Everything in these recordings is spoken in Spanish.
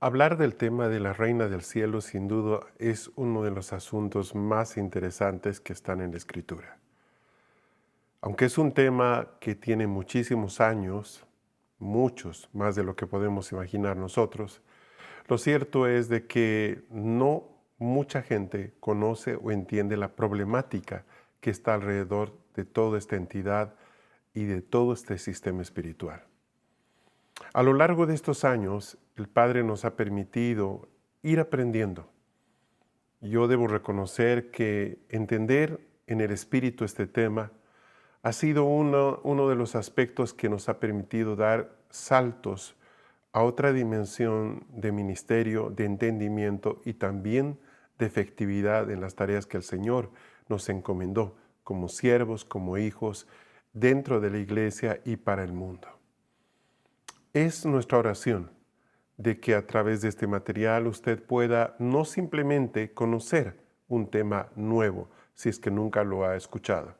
Hablar del tema de la Reina del Cielo sin duda es uno de los asuntos más interesantes que están en la Escritura. Aunque es un tema que tiene muchísimos años, muchos, más de lo que podemos imaginar nosotros, lo cierto es de que no mucha gente conoce o entiende la problemática que está alrededor de toda esta entidad y de todo este sistema espiritual. A lo largo de estos años, el Padre nos ha permitido ir aprendiendo. Yo debo reconocer que entender en el Espíritu este tema ha sido uno de los aspectos que nos ha permitido dar saltos a otra dimensión de ministerio, de entendimiento y también de efectividad en las tareas que el Señor nos encomendó como siervos, como hijos, dentro de la iglesia y para el mundo. Es nuestra oración de que a través de este material usted pueda no simplemente conocer un tema nuevo, si es que nunca lo ha escuchado,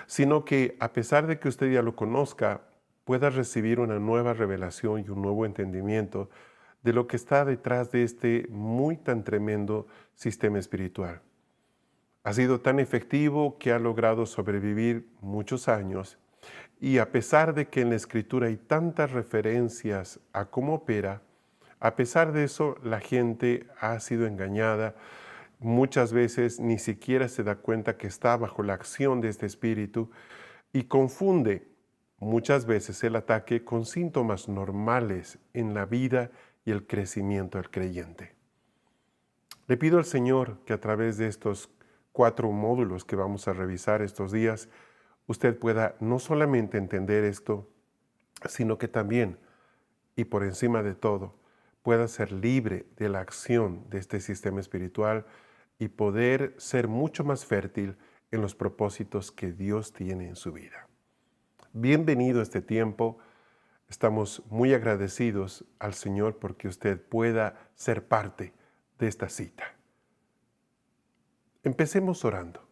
sino que a pesar de que usted ya lo conozca, pueda recibir una nueva revelación y un nuevo entendimiento de lo que está detrás de este muy tan tremendo sistema espiritual. Ha sido tan efectivo que ha logrado sobrevivir muchos años. Y a pesar de que en la Escritura hay tantas referencias a cómo opera, a pesar de eso la gente ha sido engañada. Muchas veces ni siquiera se da cuenta que está bajo la acción de este espíritu y confunde muchas veces el ataque con síntomas normales en la vida y el crecimiento del creyente. Le pido al Señor que a través de estos 4 módulos que vamos a revisar estos días, usted pueda no solamente entender esto, sino que también, y por encima de todo, pueda ser libre de la acción de este sistema espiritual y poder ser mucho más fértil en los propósitos que Dios tiene en su vida. Bienvenido a este tiempo. Estamos muy agradecidos al Señor porque usted pueda ser parte de esta cita. Empecemos orando.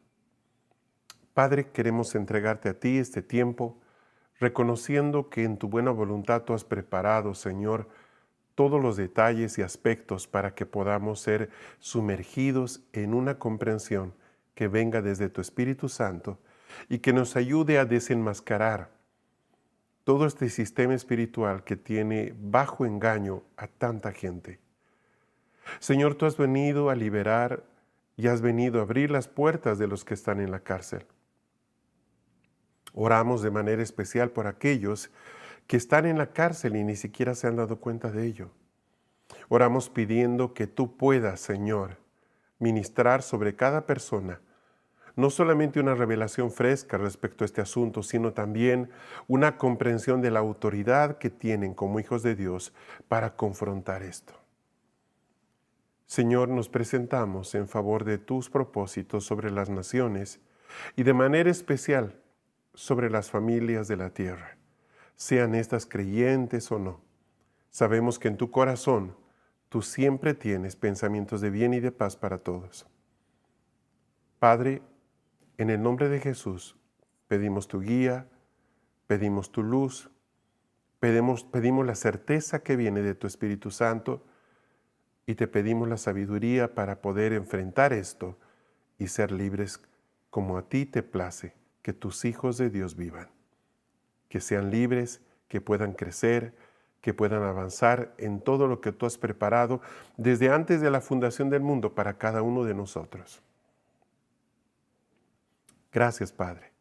Padre, queremos entregarte a ti este tiempo, reconociendo que en tu buena voluntad tú has preparado, Señor, todos los detalles y aspectos para que podamos ser sumergidos en una comprensión que venga desde tu Espíritu Santo y que nos ayude a desenmascarar todo este sistema espiritual que tiene bajo engaño a tanta gente. Señor, tú has venido a liberar y has venido a abrir las puertas de los que están en la cárcel. Oramos de manera especial por aquellos que están en la cárcel y ni siquiera se han dado cuenta de ello. Oramos pidiendo que tú puedas, Señor, ministrar sobre cada persona, no solamente una revelación fresca respecto a este asunto, sino también una comprensión de la autoridad que tienen como hijos de Dios para confrontar esto. Señor, nos presentamos en favor de tus propósitos sobre las naciones y de manera especial sobre las familias de la tierra, sean estas creyentes o no. Sabemos que en tu corazón tú siempre tienes pensamientos de bien y de paz para todos. Padre, en el nombre de Jesús, pedimos tu guía, pedimos tu luz, pedimos la certeza que viene de tu Espíritu Santo y te pedimos la sabiduría para poder enfrentar esto y ser libres como a ti te place que tus hijos de Dios vivan. Que sean libres, que puedan crecer, que puedan avanzar en todo lo que tú has preparado desde antes de la fundación del mundo para cada uno de nosotros. Gracias, Padre.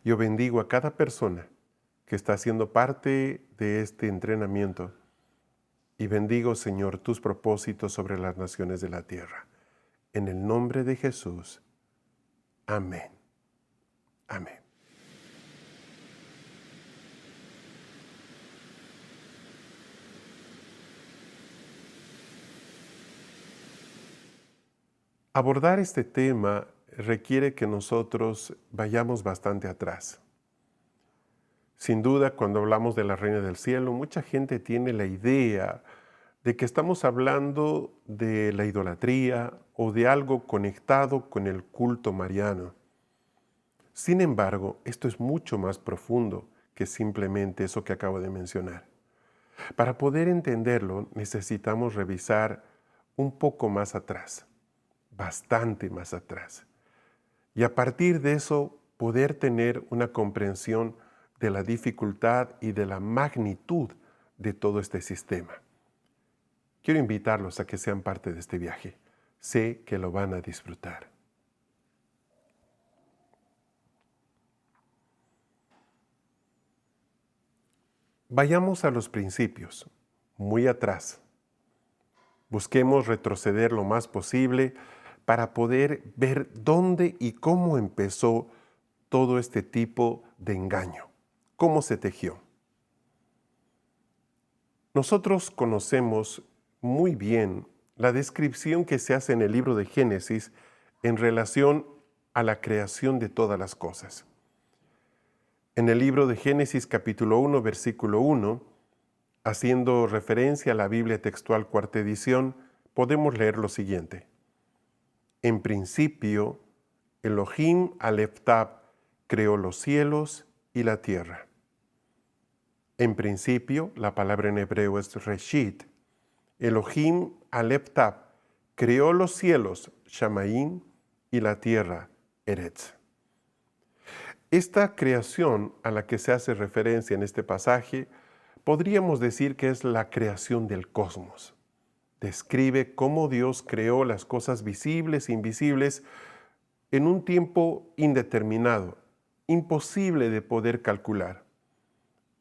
Yo bendigo a cada persona que está haciendo parte de este entrenamiento y bendigo, Señor, tus propósitos sobre las naciones de la tierra. En el nombre de Jesús. Amén. Amén. Abordar este tema requiere que nosotros vayamos bastante atrás. Sin duda, cuando hablamos de la Reina del Cielo, mucha gente tiene la idea de que estamos hablando de la idolatría o de algo conectado con el culto mariano. Sin embargo, esto es mucho más profundo que simplemente eso que acabo de mencionar. Para poder entenderlo, necesitamos revisar un poco más atrás, bastante más atrás. Y a partir de eso, poder tener una comprensión de la dificultad y de la magnitud de todo este sistema. Quiero invitarlos a que sean parte de este viaje. Sé que lo van a disfrutar. Vayamos a los principios, muy atrás. Busquemos retroceder lo más posible para poder ver dónde y cómo empezó todo este tipo de engaño, cómo se tejió. Nosotros conocemos muy bien la descripción que se hace en el libro de Génesis en relación a la creación de todas las cosas. En el libro de Génesis capítulo 1, versículo 1, haciendo referencia a la Biblia textual cuarta edición, podemos leer lo siguiente. En principio, Elohim Aleph Tab creó los cielos y la tierra. En principio, la palabra en hebreo es Reshit. Elohim Aleph Tab creó los cielos, Shamayim, y la tierra, Eretz. Esta creación a la que se hace referencia en este pasaje, podríamos decir que es la creación del cosmos. Describe cómo Dios creó las cosas visibles e invisibles en un tiempo indeterminado, imposible de poder calcular.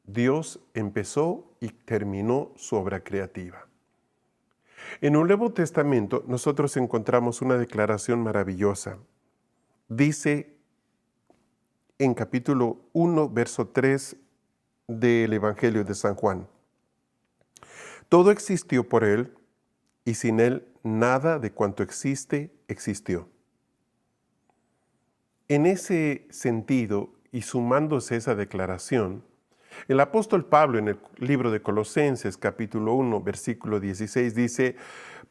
Dios empezó y terminó su obra creativa. En el Nuevo Testamento nosotros encontramos una declaración maravillosa. Dice en capítulo 1, verso 3 del Evangelio de San Juan. Todo existió por Él, y sin Él nada de cuanto existe existió. En ese sentido, y sumándose esa declaración, el apóstol Pablo en el libro de Colosenses, capítulo 1, versículo 16, dice,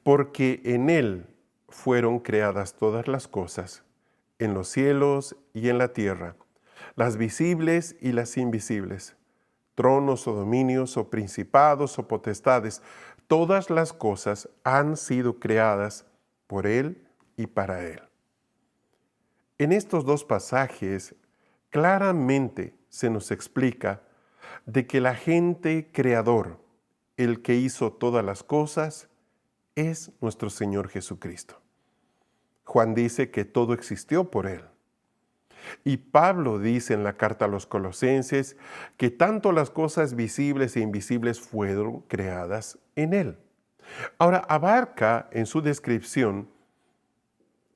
porque en Él fueron creadas todas las cosas, en los cielos y en la tierra, las visibles y las invisibles, tronos o dominios o principados o potestades, todas las cosas han sido creadas por Él y para Él. En estos dos pasajes claramente se nos explica de que el agente creador, el que hizo todas las cosas, es nuestro Señor Jesucristo. Juan dice que todo existió por Él. Y Pablo dice en la carta a los Colosenses que tanto las cosas visibles e invisibles fueron creadas en Él. Ahora, abarca en su descripción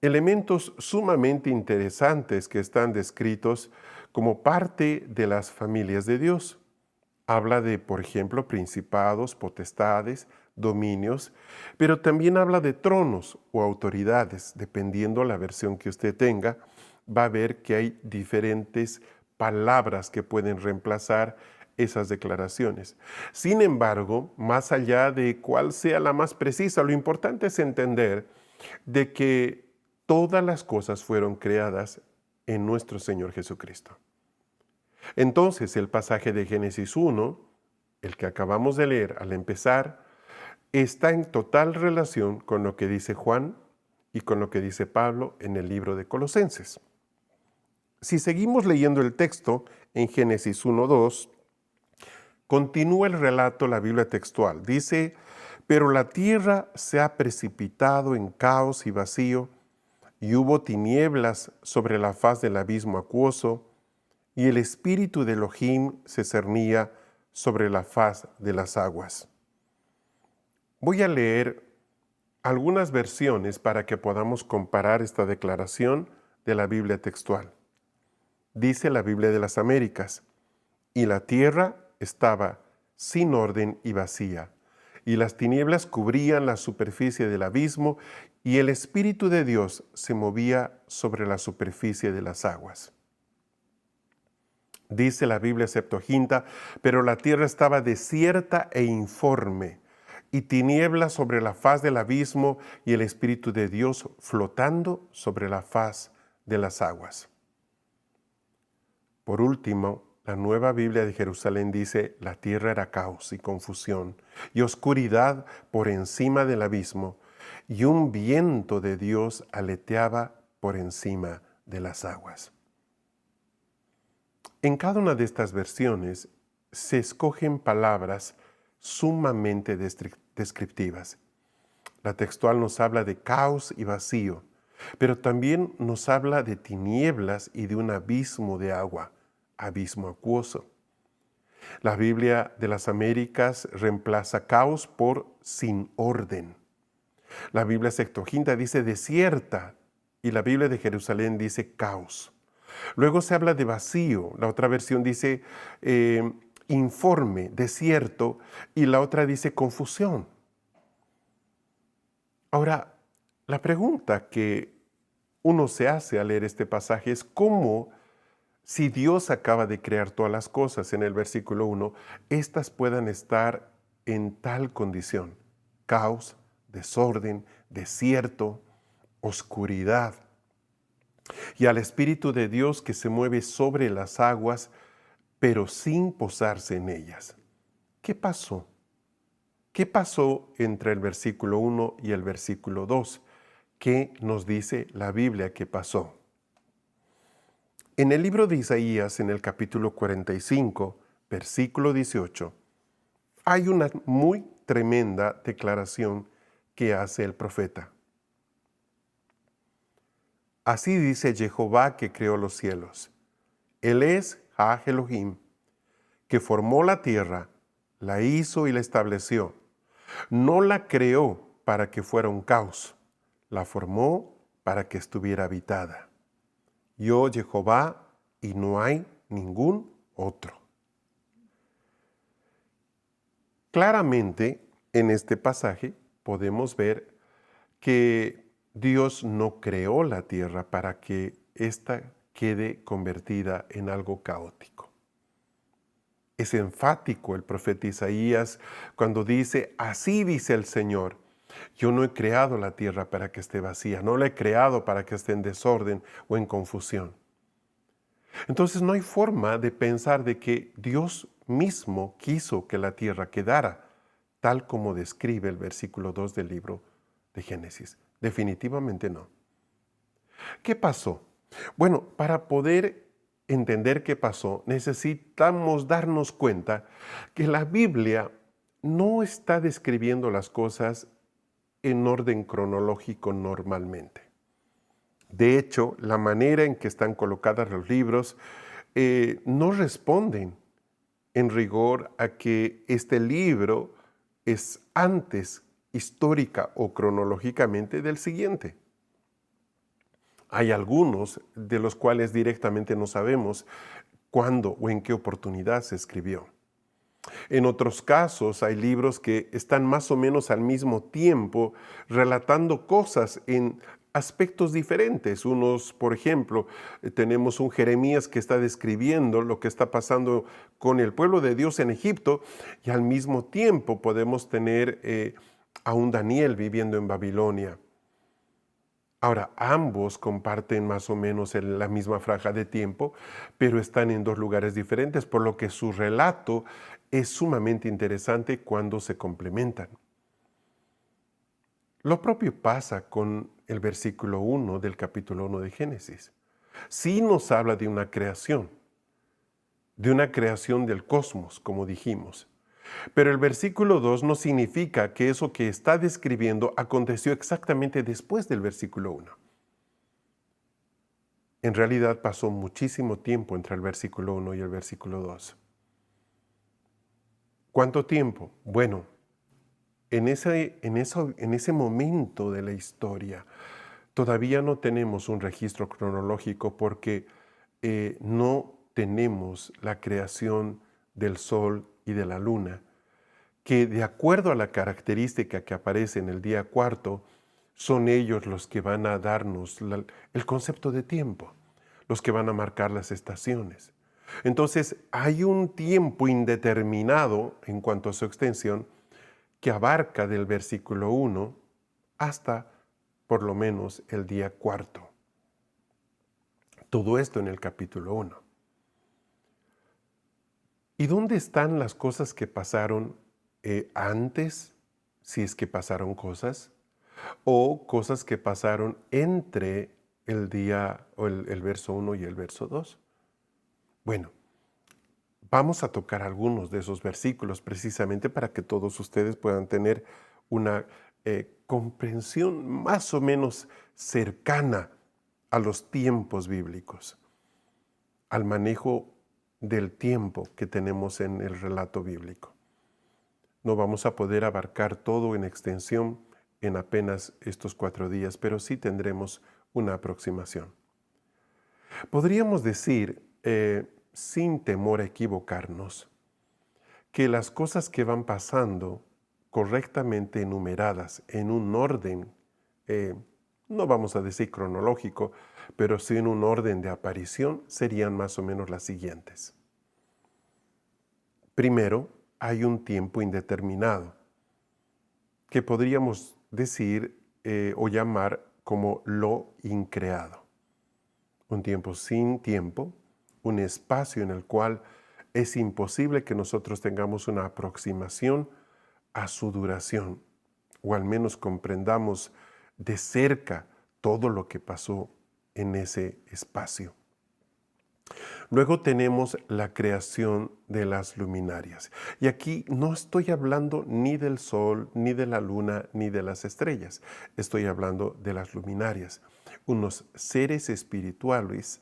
elementos sumamente interesantes que están descritos como parte de las familias de Dios. Habla de, por ejemplo, principados, potestades, dominios, pero también habla de tronos o autoridades, dependiendo la versión que usted tenga. Va a ver que hay diferentes palabras que pueden reemplazar esas declaraciones. Sin embargo, más allá de cuál sea la más precisa, lo importante es entender de que todas las cosas fueron creadas en nuestro Señor Jesucristo. Entonces, el pasaje de Génesis 1, el que acabamos de leer al empezar, está en total relación con lo que dice Juan y con lo que dice Pablo en el libro de Colosenses. Si seguimos leyendo el texto en Génesis 1:2, continúa el relato, la Biblia textual. Dice, pero la tierra se ha precipitado en caos y vacío, y hubo tinieblas sobre la faz del abismo acuoso, y el espíritu de Elohim se cernía sobre la faz de las aguas. Voy a leer algunas versiones para que podamos comparar esta declaración de la Biblia textual. Dice la Biblia de las Américas, y la tierra estaba sin orden y vacía, y las tinieblas cubrían la superficie del abismo, y el Espíritu de Dios se movía sobre la superficie de las aguas. Dice la Biblia Septuaginta, pero la tierra estaba desierta e informe, y tinieblas sobre la faz del abismo, y el Espíritu de Dios flotando sobre la faz de las aguas. Por último, La Nueva Biblia de Jerusalén dice, la tierra era caos y confusión, y oscuridad por encima del abismo, y un viento de Dios aleteaba por encima de las aguas. En cada una de estas versiones se escogen palabras sumamente descriptivas. La textual nos habla de caos y vacío, pero también nos habla de tinieblas y de un abismo de agua, abismo acuoso. La Biblia de las Américas reemplaza caos por sin orden. La Biblia Septuaginta dice desierta y la Biblia de Jerusalén dice caos. Luego se habla de vacío, la otra versión dice informe, desierto, y la otra dice confusión. Ahora, la pregunta que uno se hace al leer este pasaje es cómo, si Dios acaba de crear todas las cosas en el versículo 1, éstas puedan estar en tal condición: caos, desorden, desierto, oscuridad. Y al Espíritu de Dios que se mueve sobre las aguas, pero sin posarse en ellas. ¿Qué pasó? ¿Qué pasó entre el versículo 1 y el versículo 2? ¿Qué nos dice la Biblia que pasó? En el libro de Isaías, en el capítulo 45, versículo 18, hay una muy tremenda declaración que hace el profeta. Así dice Jehová que creó los cielos. Él es Ha Elohim, que formó la tierra, la hizo y la estableció. No la creó para que fuera un caos, la formó para que estuviera habitada. Yo, Jehová, y no hay ningún otro. Claramente, en este pasaje podemos ver que Dios no creó la tierra para que ésta quede convertida en algo caótico. Es enfático el profeta Isaías cuando dice, así dice el Señor, yo no he creado la tierra para que esté vacía, no la he creado para que esté en desorden o en confusión. Entonces no hay forma de pensar de que Dios mismo quiso que la tierra quedara tal como describe el versículo 2 del libro de Génesis. Definitivamente no. ¿Qué pasó? Bueno, para poder entender qué pasó, necesitamos darnos cuenta que la Biblia no está describiendo las cosas en orden cronológico normalmente. De hecho, la manera en que están colocados los libros no responden en rigor a que este libro es antes histórica o cronológicamente del siguiente. Hay algunos de los cuales directamente no sabemos cuándo o en qué oportunidad se escribió. En otros casos hay libros que están más o menos al mismo tiempo relatando cosas en aspectos diferentes. Unos, por ejemplo, tenemos un Jeremías que está describiendo lo que está pasando con el pueblo de Dios en Egipto y al mismo tiempo podemos tener a un Daniel viviendo en Babilonia. Ahora, ambos comparten más o menos la misma franja de tiempo, pero están en dos lugares diferentes, por lo que su relato es sumamente interesante cuando se complementan. Lo propio pasa con el versículo 1 del capítulo 1 de Génesis. Sí nos habla de una creación del cosmos, como dijimos. Pero el versículo 2 no significa que eso que está describiendo aconteció exactamente después del versículo 1. En realidad pasó muchísimo tiempo entre el versículo 1 y el versículo 2. ¿Cuánto tiempo? Bueno, en ese momento de la historia todavía no tenemos un registro cronológico porque no tenemos la creación del sol y de la luna, que de acuerdo a la característica que aparece en el día cuarto, son ellos los que van a darnos el concepto de tiempo, los que van a marcar las estaciones. Entonces, hay un tiempo indeterminado en cuanto a su extensión que abarca del versículo 1 hasta por lo menos el día cuarto. Todo esto en el capítulo 1. ¿Y dónde están las cosas que pasaron antes, si es que pasaron cosas, o cosas que pasaron entre el día o el verso 1 y el verso 2? Bueno, vamos a tocar algunos de esos versículos precisamente para que todos ustedes puedan tener una comprensión más o menos cercana a los tiempos bíblicos, al manejo del tiempo que tenemos en el relato bíblico. No vamos a poder abarcar todo en extensión en apenas estos 4 días, pero sí tendremos una aproximación. Podríamos decir, sin temor a equivocarnos, que las cosas que van pasando correctamente enumeradas en un orden, no vamos a decir cronológico, pero sí en un orden de aparición, serían más o menos las siguientes. Primero, hay un tiempo indeterminado, que podríamos decir o llamar como lo increado. Un tiempo sin tiempo, un espacio en el cual es imposible que nosotros tengamos una aproximación a su duración, o al menos comprendamos de cerca todo lo que pasó en ese espacio. Luego tenemos la creación de las luminarias. Y aquí no estoy hablando ni del sol, ni de la luna, ni de las estrellas. Estoy hablando de las luminarias, unos seres espirituales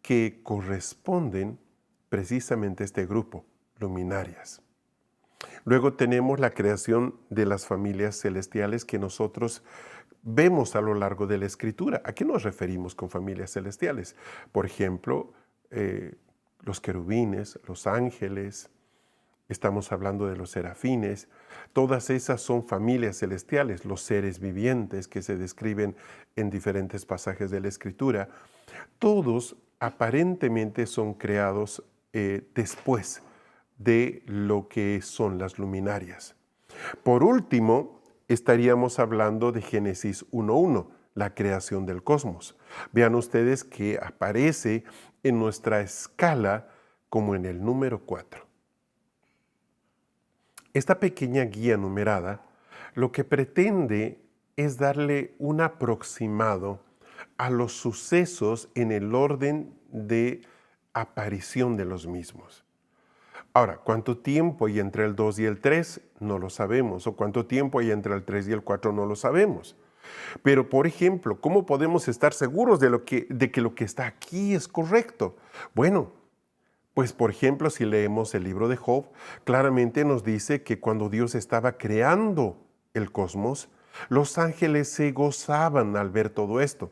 que corresponden precisamente a este grupo, luminarias. Luego tenemos la creación de las familias celestiales que nosotros vemos a lo largo de la Escritura. ¿A qué nos referimos con familias celestiales? Por ejemplo, los querubines, los ángeles, estamos hablando de los serafines. Todas esas son familias celestiales, los seres vivientes que se describen en diferentes pasajes de la Escritura. Todos aparentemente son creados después de lo que son las luminarias. Por último, estaríamos hablando de Génesis 1:1, la creación del cosmos. Vean ustedes que aparece en nuestra escala como en el número 4. Esta pequeña guía numerada lo que pretende es darle un aproximado a los sucesos en el orden de aparición de los mismos. Ahora, ¿cuánto tiempo hay entre el 2 y el 3? No lo sabemos. ¿O cuánto tiempo hay entre el 3 y el 4? No lo sabemos. Pero, por ejemplo, ¿cómo podemos estar seguros de que lo que está aquí es correcto? Bueno, pues por ejemplo, si leemos el libro de Job, claramente nos dice que cuando Dios estaba creando el cosmos, los ángeles se gozaban al ver todo esto,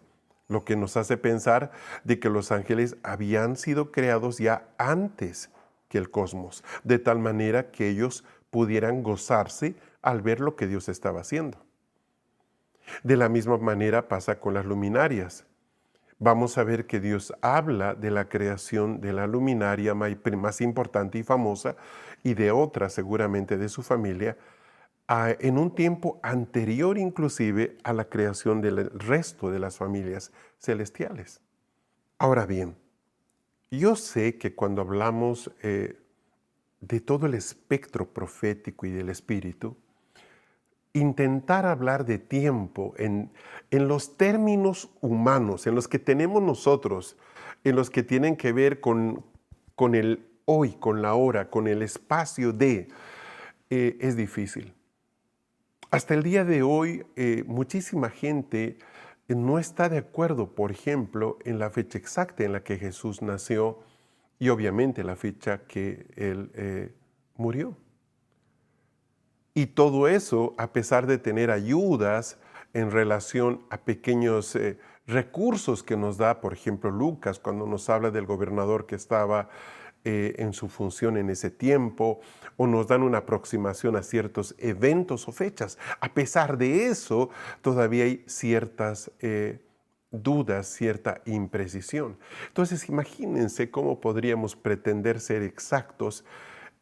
lo que nos hace pensar de que los ángeles habían sido creados ya antes que el cosmos, de tal manera que ellos pudieran gozarse al ver lo que Dios estaba haciendo. De la misma manera pasa con las luminarias. Vamos a ver que Dios habla de la creación de la luminaria más importante y famosa y de otra seguramente de su familia en un tiempo anterior inclusive a la creación del resto de las familias celestiales. Ahora bien, yo sé que cuando hablamos de todo el espectro profético y del espíritu, intentar hablar de tiempo en los términos humanos, en los que tenemos nosotros, en los que tienen que ver con el hoy, con la hora, con el espacio es difícil. Hasta el día de hoy, muchísima gente no está de acuerdo, por ejemplo, en la fecha exacta en la que Jesús nació y obviamente la fecha que Él murió. Y todo eso, a pesar de tener ayudas en relación a pequeños recursos que nos da, por ejemplo, Lucas, cuando nos habla del gobernador que estaba en su función en ese tiempo, o nos dan una aproximación a ciertos eventos o fechas. A pesar de eso, todavía hay ciertas dudas, cierta imprecisión. Entonces, imagínense cómo podríamos pretender ser exactos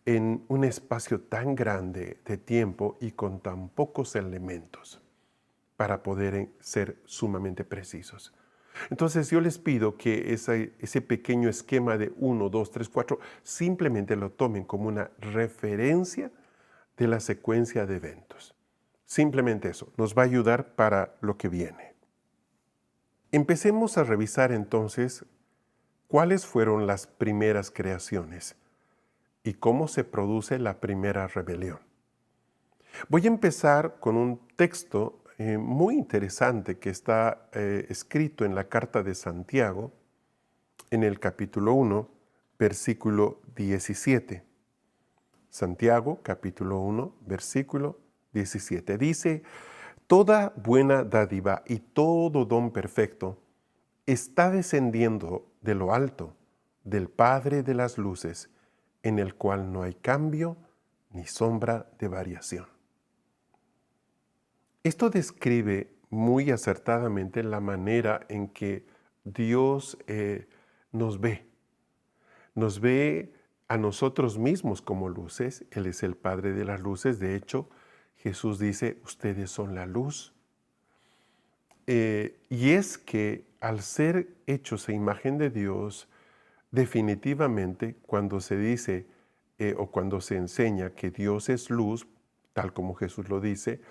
en un espacio tan grande de tiempo y con tan pocos elementos para poder ser sumamente precisos. Entonces yo les pido que ese pequeño esquema de 1, 2, 3, 4 simplemente lo tomen como una referencia de la secuencia de eventos. Simplemente eso nos va a ayudar para lo que viene. Empecemos a revisar entonces cuáles fueron las primeras creaciones y cómo se produce la primera rebelión. Voy a empezar con un texto muy interesante que está escrito en la carta de Santiago, en el capítulo 1, versículo 17. Santiago, capítulo 1, versículo 17. Dice: toda buena dádiva y todo don perfecto está descendiendo de lo alto, del Padre de las luces, en el cual no hay cambio ni sombra de variación. Esto describe muy acertadamente la manera en que Dios nos ve. Nos ve a nosotros mismos como luces. Él es el Padre de las luces. De hecho, Jesús dice: ustedes son la luz. Y es que al ser hechos a imagen de Dios, definitivamente cuando se dice o cuando se enseña que Dios es luz, tal como Jesús lo dice,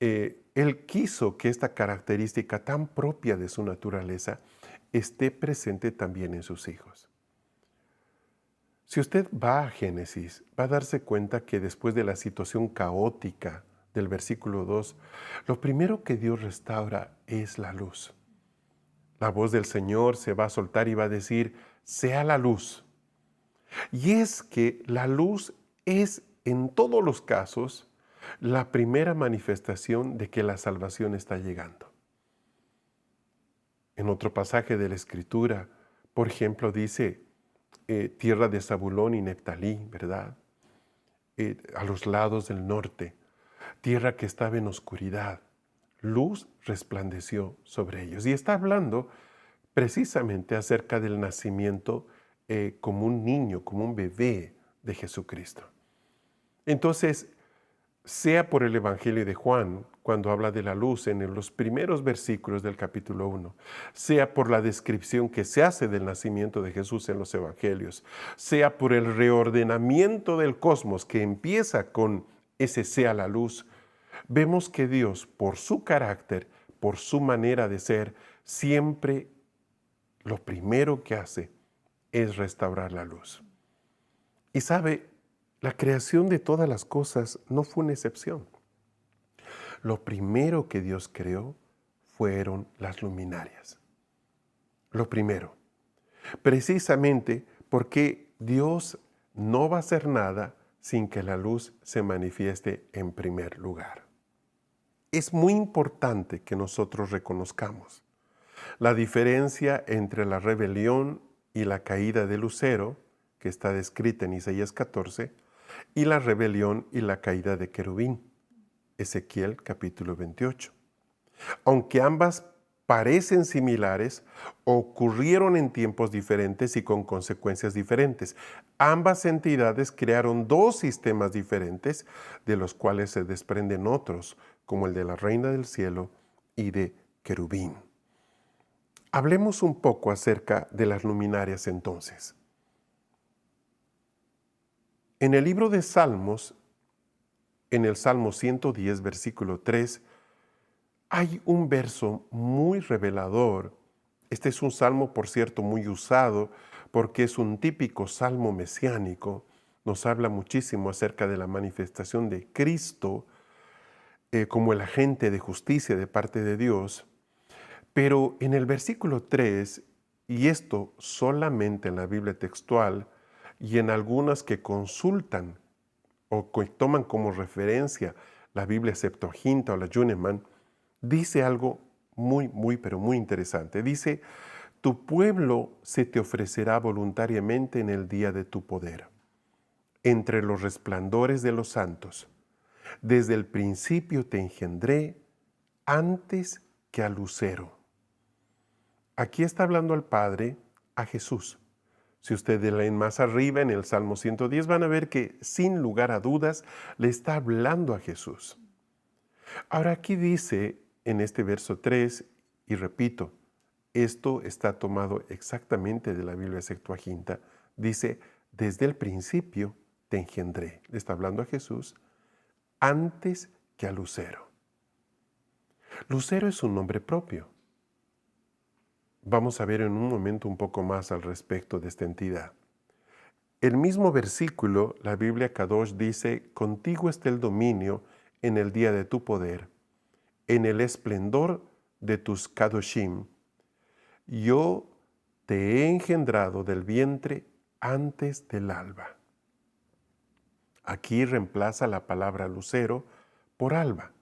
Él quiso que esta característica tan propia de su naturaleza esté presente también en sus hijos. Si usted va a Génesis, va a darse cuenta que después de la situación caótica del versículo 2, lo primero que Dios restaura es la luz. La voz del Señor se va a soltar y va a decir: sea la luz. Y es que la luz es en todos los casos la primera manifestación de que la salvación está llegando. En otro pasaje de la Escritura, por ejemplo, dice tierra de Zabulón y Neftalí, ¿verdad? A los lados del norte, tierra que estaba en oscuridad, luz resplandeció sobre ellos. Y está hablando precisamente acerca del nacimiento como un niño, como un bebé de Jesucristo. Entonces, sea por el Evangelio de Juan, cuando habla de la luz en los primeros versículos del capítulo 1, sea por la descripción que se hace del nacimiento de Jesús en los Evangelios, sea por el reordenamiento del cosmos que empieza con ese sea la luz, vemos que Dios, por su carácter, por su manera de ser, siempre lo primero que hace es restaurar la luz. Y sabe, la creación de todas las cosas no fue una excepción. Lo primero que Dios creó fueron las luminarias. Lo primero. Precisamente porque Dios no va a hacer nada sin que la luz se manifieste en primer lugar. Es muy importante que nosotros reconozcamos la diferencia entre la rebelión y la caída de Lucero, que está descrita en Isaías 14, y la rebelión y la caída de Querubín, Ezequiel capítulo 28. Aunque ambas parecen similares, ocurrieron en tiempos diferentes y con consecuencias diferentes. Ambas entidades crearon dos sistemas diferentes, de los cuales se desprenden otros, como el de la Reina del Cielo y de Querubín. Hablemos un poco acerca de las luminarias entonces. En el libro de Salmos, en el Salmo 110, versículo 3, hay un verso muy revelador. Este es un salmo, por cierto, muy usado porque es un típico salmo mesiánico. Nos habla muchísimo acerca de la manifestación de Cristo como el agente de justicia de parte de Dios. Pero en el versículo 3, y esto solamente en la Biblia textual y en algunas que consultan o que toman como referencia la Biblia Septuaginta o la Yuneman, dice algo pero muy interesante. Dice: tu pueblo se te ofrecerá voluntariamente en el día de tu poder, entre los resplandores de los santos. Desde el principio te engendré, antes que al lucero. Aquí está hablando al Padre, a Jesús. Si ustedes leen más arriba en el Salmo 110, van a ver que sin lugar a dudas le está hablando a Jesús. Ahora aquí dice en este verso 3, y repito, Esto está tomado exactamente de la Biblia Septuaginta. Dice, desde el principio te engendré. Le está hablando a Jesús antes que a Lucero. Lucero es un nombre propio. Vamos a ver en un momento un poco más al respecto de esta entidad. El mismo versículo, la Biblia Kadosh dice, contigo está el dominio en el día de tu poder, en el esplendor de tus Kadoshim. Yo te he engendrado del vientre antes del alba. Aquí reemplaza la palabra lucero por alba.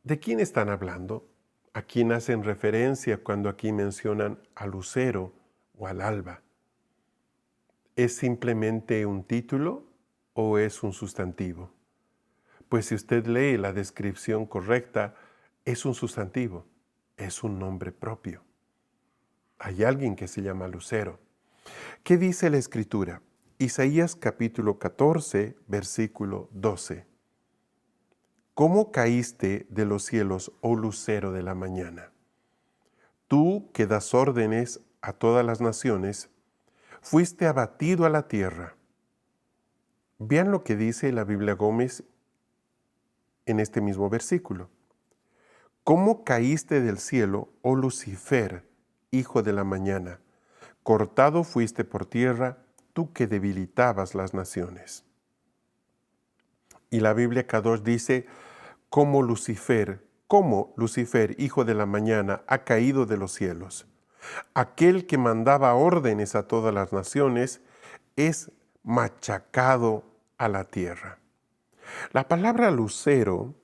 ¿De quién están hablando? ¿A quién hacen referencia cuando aquí mencionan al lucero o al alba? ¿Es simplemente un título o es un sustantivo? Pues si usted lee la descripción correcta, es un sustantivo, es un nombre propio. Hay alguien que se llama Lucero. ¿Qué dice la Escritura? Isaías capítulo 14, versículo 12. ¿Cómo caíste de los cielos, oh lucero de la mañana? Tú que das órdenes a todas las naciones, fuiste abatido a la tierra. Vean lo que dice la Biblia Gómez en este mismo versículo. ¿Cómo caíste del cielo, oh Lucifer, hijo de la mañana? Cortado fuiste por tierra, tú que debilitabas las naciones. Y la Biblia Kadosh dice, como Lucifer, hijo de la mañana, ha caído de los cielos. Aquel que mandaba órdenes a todas las naciones es machacado a la tierra. La palabra lucero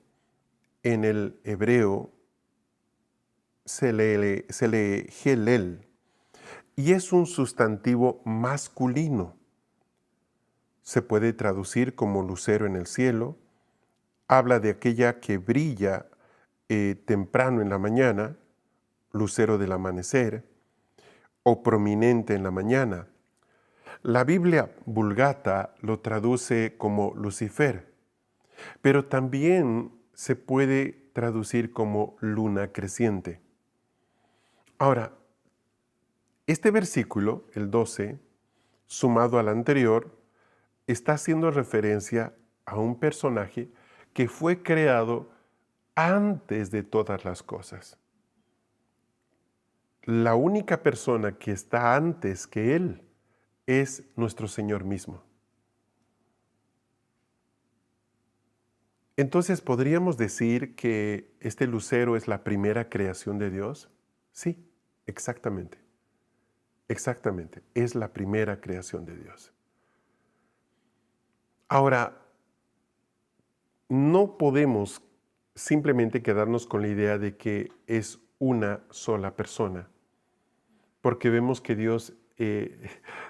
en el hebreo se lee helel y es un sustantivo masculino. Se puede traducir como lucero en el cielo. Habla de aquella que brilla temprano en la mañana, lucero del amanecer, o prominente en la mañana. La Biblia Vulgata lo traduce como Lucifer, pero también se puede traducir como luna creciente. Ahora, este versículo, el 12, sumado al anterior, está haciendo referencia a un personaje que fue creado antes de todas las cosas. La única persona que está antes que Él es nuestro Señor mismo. Entonces, ¿podríamos decir que este lucero es la primera creación de Dios? Sí, exactamente. Exactamente, es la primera creación de Dios. Ahora, no podemos simplemente quedarnos con la idea de que es una sola persona, porque vemos que Dios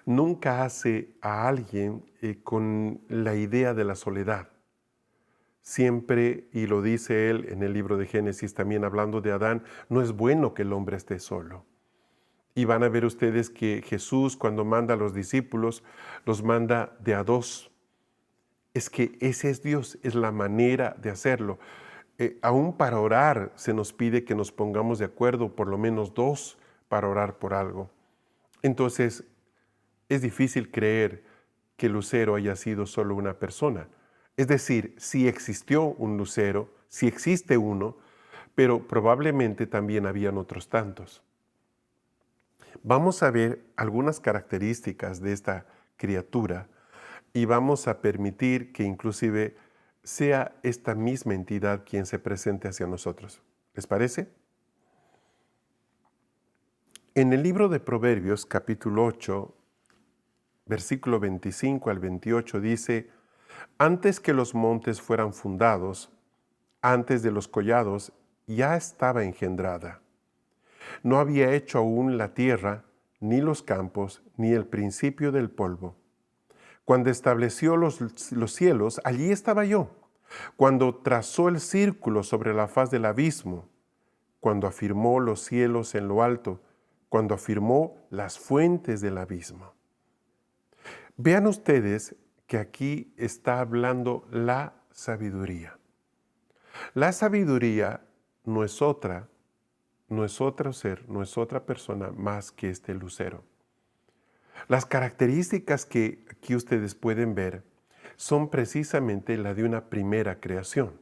nunca hace a alguien con la idea de la soledad. Siempre, y lo dice él en el libro de Génesis, también hablando de Adán, no es bueno que el hombre esté solo. Y van a ver ustedes que Jesús, cuando manda a los discípulos, los manda de a dos. Es que ese es Dios, es la manera de hacerlo. Aún para orar se nos pide que nos pongamos de acuerdo, por lo menos dos, para orar por algo. Entonces, es difícil creer que Lucero haya sido solo una persona. Es decir, sí existió un lucero, sí existe uno, pero probablemente también habían otros tantos. Vamos a ver algunas características de esta criatura y vamos a permitir que inclusive sea esta misma entidad quien se presente hacia nosotros. ¿Les parece? En el libro de Proverbios, capítulo 8, versículo 25 al 28 dice, antes que los montes fueran fundados, antes de los collados, ya estaba engendrada. No había hecho aún la tierra, ni los campos, ni el principio del polvo. Cuando estableció los cielos, allí estaba yo. Cuando trazó el círculo sobre la faz del abismo, cuando afirmó los cielos en lo alto, cuando afirmó las fuentes del abismo. Vean ustedes que aquí está hablando la sabiduría. La sabiduría no es otra no es otro ser, no es otra persona más que este lucero. Las características que aquí ustedes pueden ver son precisamente la de una primera creación.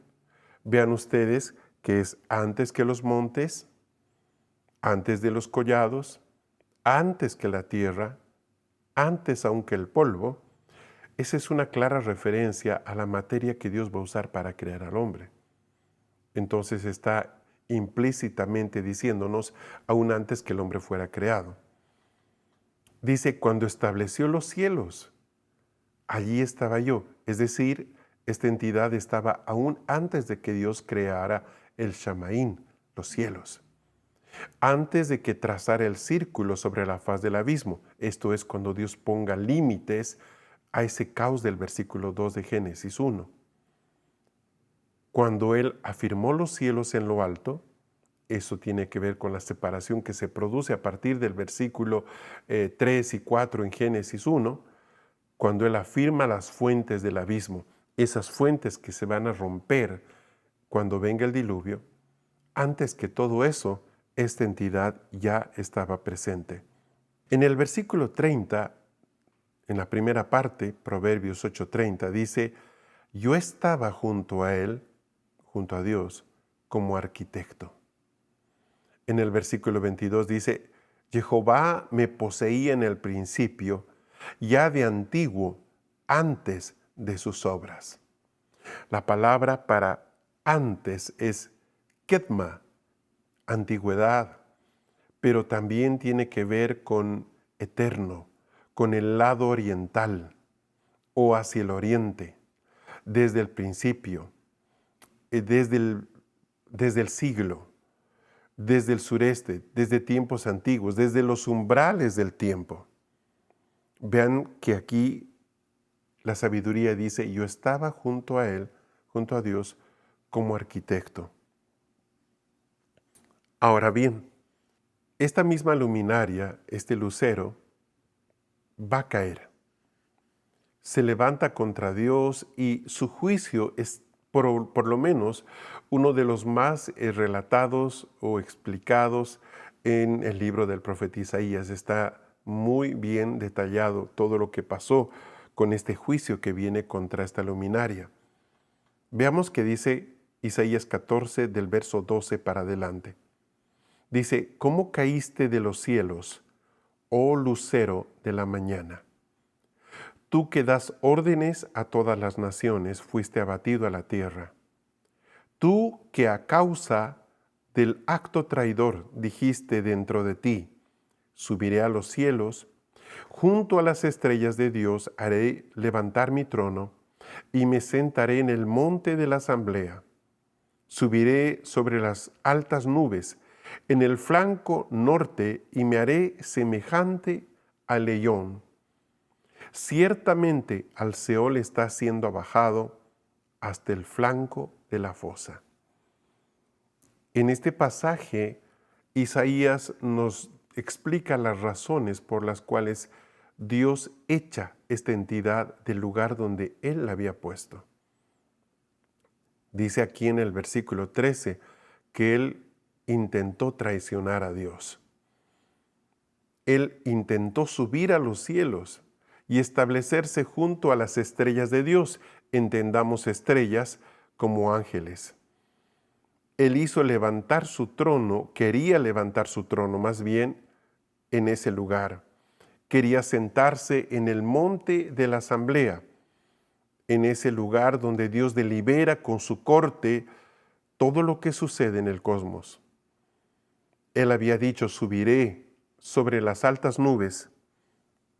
Vean ustedes que es antes que los montes, antes de los collados, antes que la tierra, antes aún que el polvo. Esa es una clara referencia a la materia que Dios va a usar para crear al hombre. Entonces está implícitamente diciéndonos aún antes que el hombre fuera creado. Dice, cuando estableció los cielos, allí estaba yo. Es decir, esta entidad estaba aún antes de que Dios creara el Shamaín, los cielos. Antes de que trazara el círculo sobre la faz del abismo. Esto es cuando Dios ponga límites a ese caos del versículo 2 de Génesis 1. Cuando Él afirmó los cielos en lo alto, eso tiene que ver con la separación que se produce a partir del versículo 3 y 4 en Génesis 1, cuando Él afirma las fuentes del abismo, esas fuentes que se van a romper cuando venga el diluvio. Antes que todo eso, esta entidad ya estaba presente. En el versículo 30, en la primera parte, Proverbios 8:30, dice, yo estaba junto a Él, junto a Dios, como arquitecto. En el versículo 22 dice, Jehová me poseía en el principio, ya de antiguo, antes de sus obras. La palabra para antes es ketma, antigüedad, pero también tiene que ver con eterno, con el lado oriental o hacia el oriente, desde el principio, desde el siglo, desde el sureste, desde tiempos antiguos, desde los umbrales del tiempo. Vean que aquí la sabiduría dice, yo estaba junto a Él, junto a Dios, como arquitecto. Ahora bien, esta misma luminaria, este lucero, va a caer. Se levanta contra Dios y su juicio es por lo menos uno de los más relatados o explicados en el libro del profeta Isaías. Está muy bien detallado todo lo que pasó con este juicio que viene contra esta luminaria. Veamos que dice Isaías 14 del verso 12 para adelante. Dice, ¿cómo caíste de los cielos, oh lucero de la mañana? Tú que das órdenes a todas las naciones, fuiste abatido a la tierra. Tú que a causa del acto traidor dijiste dentro de ti, subiré a los cielos, junto a las estrellas de Dios haré levantar mi trono y me sentaré en el monte de la asamblea. Subiré sobre las altas nubes, en el flanco norte, y me haré semejante al león. Ciertamente al Seol está siendo abajado hasta el flanco de la fosa. En este pasaje, Isaías nos explica las razones por las cuales Dios echa esta entidad del lugar donde Él la había puesto. Dice aquí en el versículo 13 que Él intentó traicionar a Dios. Él intentó subir a los cielos y establecerse junto a las estrellas de Dios. Entendamos estrellas como ángeles. Él hizo levantar su trono, quería levantar su trono más bien en ese lugar. Quería sentarse en el monte de la asamblea, en ese lugar donde Dios delibera con su corte todo lo que sucede en el cosmos. Él había dicho, subiré sobre las altas nubes,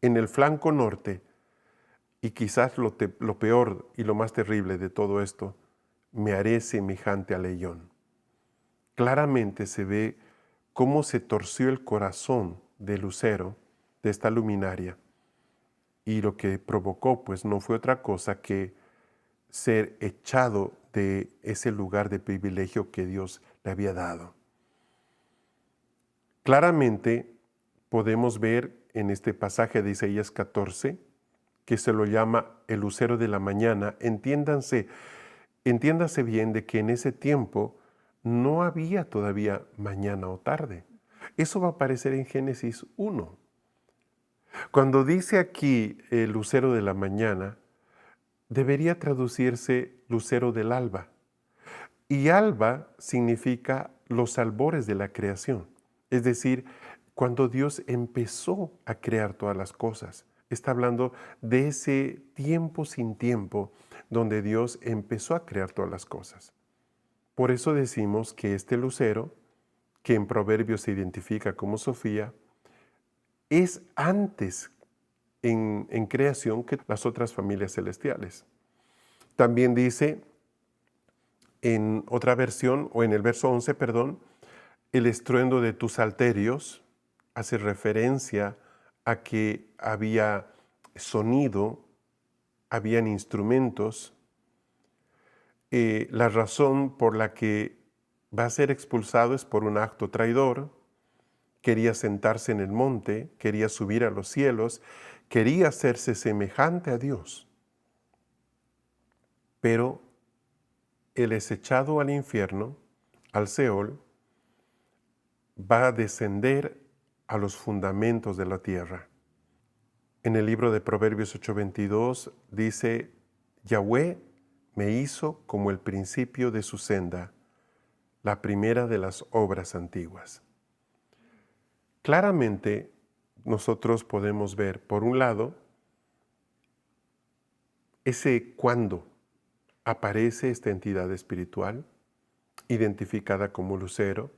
en el flanco norte, y quizás lo peor y lo más terrible de todo esto, me haré semejante al león. Claramente se ve cómo se torció el corazón del lucero, de esta luminaria, y lo que provocó pues no fue otra cosa que ser echado de ese lugar de privilegio que Dios le había dado. Claramente podemos ver en este pasaje de Isaías 14, que se lo llama el lucero de la mañana. Entiéndase bien de que en ese tiempo no había todavía mañana o tarde. Eso va a aparecer en Génesis 1. Cuando dice aquí el lucero de la mañana, debería traducirse lucero del alba. Y alba significa los albores de la creación. Es decir, cuando Dios empezó a crear todas las cosas. Está hablando de ese tiempo sin tiempo donde Dios empezó a crear todas las cosas. Por eso decimos que este lucero, que en Proverbios se identifica como Sofía, es antes en creación que las otras familias celestiales. También dice en otra versión, o en el verso 11, perdón, el estruendo de tus salterios hace referencia a que había sonido, habían instrumentos. La razón por la que va a ser expulsado es por un acto traidor. Quería sentarse en el monte, quería subir a los cielos, quería hacerse semejante a Dios. Pero él es echado al infierno, al Seol, va a descender a los fundamentos de la tierra. En el libro de Proverbios 8:22 dice, Yahweh me hizo como el principio de su senda, la primera de las obras antiguas. Claramente nosotros podemos ver, por un lado, ese cuándo aparece esta entidad espiritual, identificada como lucero,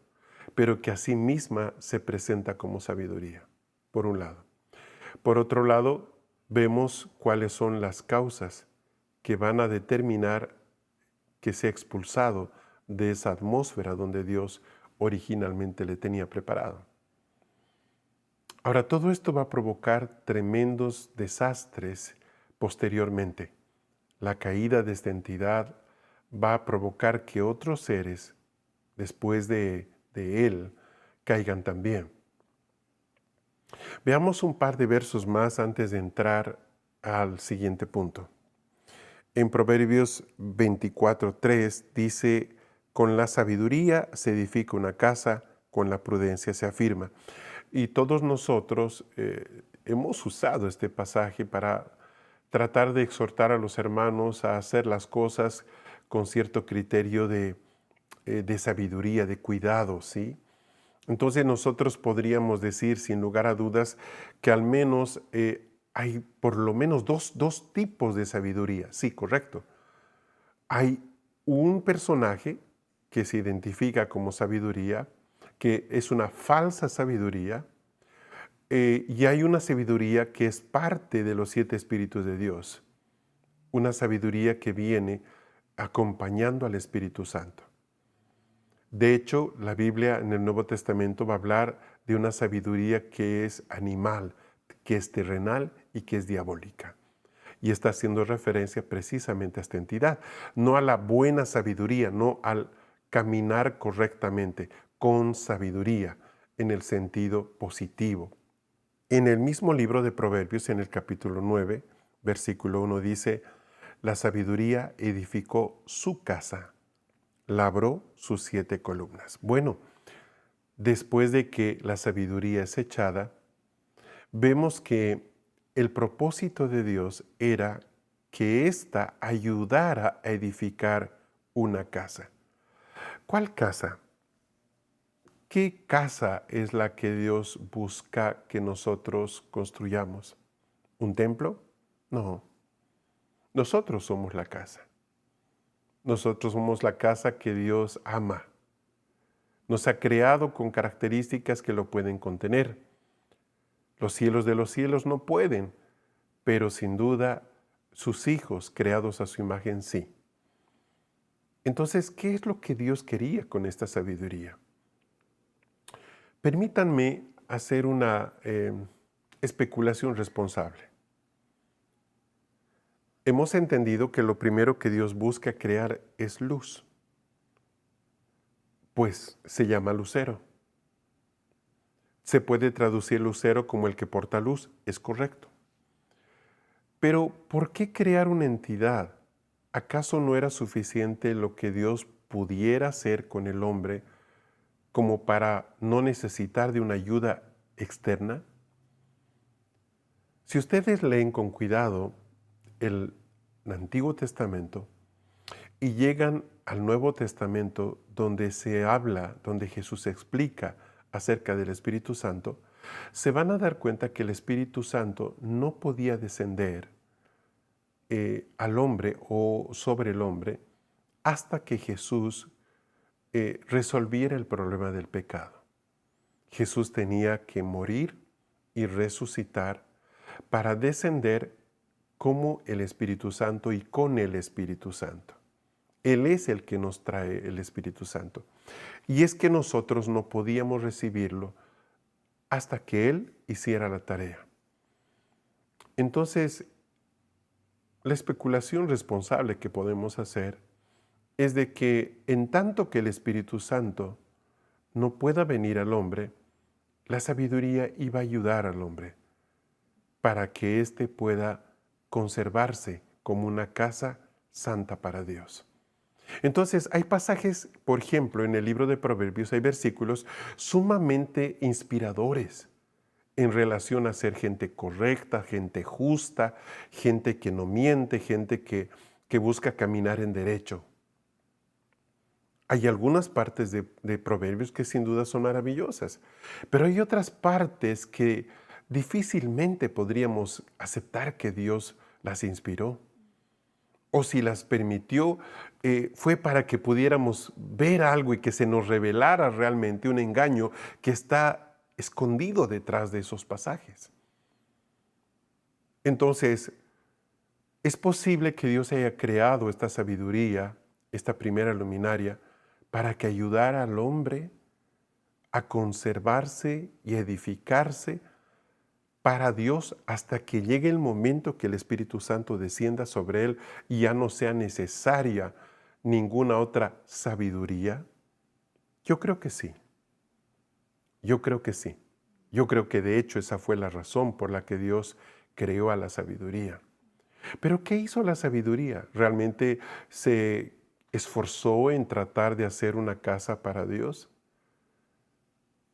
pero que a sí misma se presenta como sabiduría, por un lado. Por otro lado, vemos cuáles son las causas que van a determinar que sea expulsado de esa atmósfera donde Dios originalmente le tenía preparado. Ahora, todo esto va a provocar tremendos desastres posteriormente. La caída de esta entidad va a provocar que otros seres, después de él, caigan también. Veamos un par de versos más antes de entrar al siguiente punto. En Proverbios 24:3 dice, con la sabiduría se edifica una casa, con la prudencia se afirma. Y todos nosotros hemos usado este pasaje para tratar de exhortar a los hermanos a hacer las cosas con cierto criterio de sabiduría, de cuidado, ¿sí? Entonces nosotros podríamos decir, sin lugar a dudas, que al menos hay por lo menos dos tipos de sabiduría. Sí, correcto. Hay un personaje que se identifica como sabiduría, que es una falsa sabiduría, y hay una sabiduría que es parte de los 7 espíritus de Dios, una sabiduría que viene acompañando al Espíritu Santo. De hecho, la Biblia en el Nuevo Testamento va a hablar de una sabiduría que es animal, que es terrenal y que es diabólica. Y está haciendo referencia precisamente a esta entidad, no a la buena sabiduría, no al caminar correctamente, con sabiduría, en el sentido positivo. En el mismo libro de Proverbios, en el capítulo 9, versículo 1 dice, la sabiduría edificó su casa, labró sus 7 columnas. Bueno, después de que la sabiduría es echada, vemos que el propósito de Dios era que ésta ayudara a edificar una casa. ¿Cuál casa? ¿Qué casa es la que Dios busca que nosotros construyamos? ¿Un templo? No. Nosotros somos la casa. Nosotros somos la casa que Dios ama. Nos ha creado con características que lo pueden contener. Los cielos de los cielos no pueden, pero sin duda sus hijos creados a su imagen sí. Entonces, ¿qué es lo que Dios quería con esta sabiduría? Permítanme hacer una especulación responsable. Hemos entendido que lo primero que Dios busca crear es luz, pues se llama lucero. Se puede traducir lucero como el que porta luz, es correcto. Pero, ¿por qué crear una entidad? ¿Acaso no era suficiente lo que Dios pudiera hacer con el hombre como para no necesitar de una ayuda externa? Si ustedes leen con cuidado el Antiguo Testamento y llegan al Nuevo Testamento donde se habla, donde Jesús explica acerca del Espíritu Santo, se van a dar cuenta que el Espíritu Santo no podía descender al hombre o sobre el hombre hasta que Jesús resolviera el problema del pecado. Jesús tenía que morir y resucitar para descender como el Espíritu Santo y con el Espíritu Santo. Él es el que nos trae el Espíritu Santo. Y es que nosotros no podíamos recibirlo hasta que Él hiciera la tarea. Entonces, la especulación responsable que podemos hacer es de que en tanto que el Espíritu Santo no pueda venir al hombre, la sabiduría iba a ayudar al hombre para que éste pueda conservarse como una casa santa para Dios. Entonces, hay pasajes, por ejemplo, en el libro de Proverbios, hay versículos sumamente inspiradores en relación a ser gente correcta, gente justa, gente que no miente, gente que busca caminar en derecho. Hay algunas partes de Proverbios que sin duda son maravillosas, pero hay otras partes que difícilmente podríamos aceptar que Dios las inspiró. O si las permitió, fue para que pudiéramos ver algo y que se nos revelara realmente un engaño que está escondido detrás de esos pasajes. Entonces, es posible que Dios haya creado esta sabiduría, esta primera luminaria, para que ayudara al hombre a conservarse y edificarse para Dios hasta que llegue el momento que el Espíritu Santo descienda sobre él y ya no sea necesaria ninguna otra sabiduría. Yo creo que sí. Yo creo que sí. Yo creo que de hecho esa fue la razón por la que Dios creó a la sabiduría. Pero ¿qué hizo la sabiduría? ¿Realmente se esforzó en tratar de hacer una casa para Dios?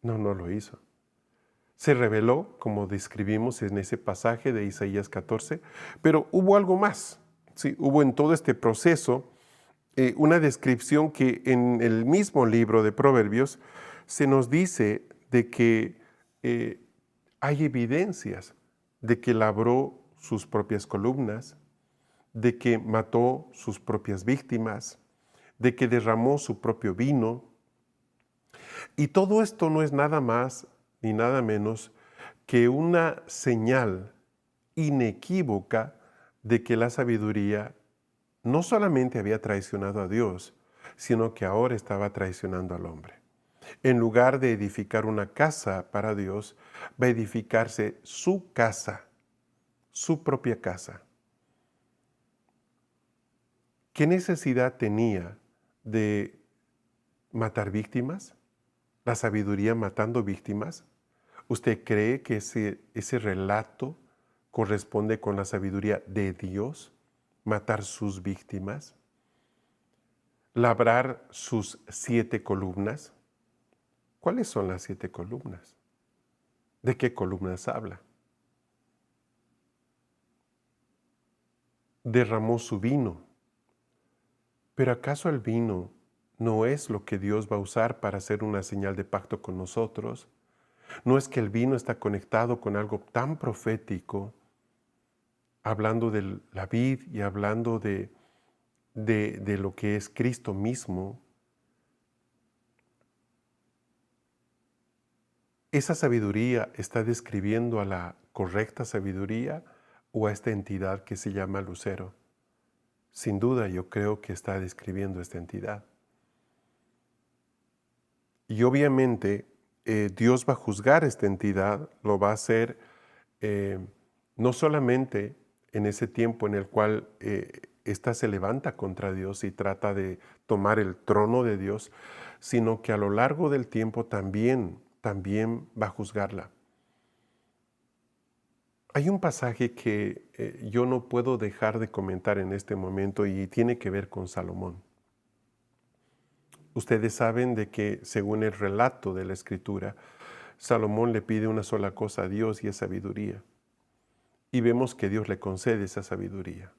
No, no lo hizo. Se reveló, como describimos en ese pasaje de Isaías 14, pero hubo algo más. Sí, hubo en todo este proceso una descripción que en el mismo libro de Proverbios se nos dice de que hay evidencias de que labró sus propias columnas, de que mató sus propias víctimas, de que derramó su propio vino. Y todo esto no es nada más ni nada menos que una señal inequívoca de que la sabiduría no solamente había traicionado a Dios, sino que ahora estaba traicionando al hombre. En lugar de edificar una casa para Dios, va a edificarse su casa, su propia casa. ¿Qué necesidad tenía de matar víctimas? ¿La sabiduría matando víctimas? ¿Usted cree que ese relato corresponde con la sabiduría de Dios? ¿Matar sus víctimas? ¿Labrar sus 7 columnas? ¿Cuáles son las 7 columnas? ¿De qué columnas habla? Derramó su vino. ¿Pero acaso el vino no es lo que Dios va a usar para hacer una señal de pacto con nosotros? ¿No es que el vino está conectado con algo tan profético, hablando de la vid y hablando de lo que es Cristo mismo? ¿Esa sabiduría está describiendo a la correcta sabiduría o a esta entidad que se llama lucero? Sin duda yo creo que está describiendo esta entidad. Y obviamente Dios va a juzgar esta entidad, lo va a hacer no solamente en ese tiempo en el cual ésta se levanta contra Dios y trata de tomar el trono de Dios, sino que a lo largo del tiempo también va a juzgarla. Hay un pasaje que yo no puedo dejar de comentar en este momento y tiene que ver con Salomón. Ustedes saben de que, según el relato de la Escritura, Salomón le pide una sola cosa a Dios y es sabiduría. Y vemos que Dios le concede esa sabiduría.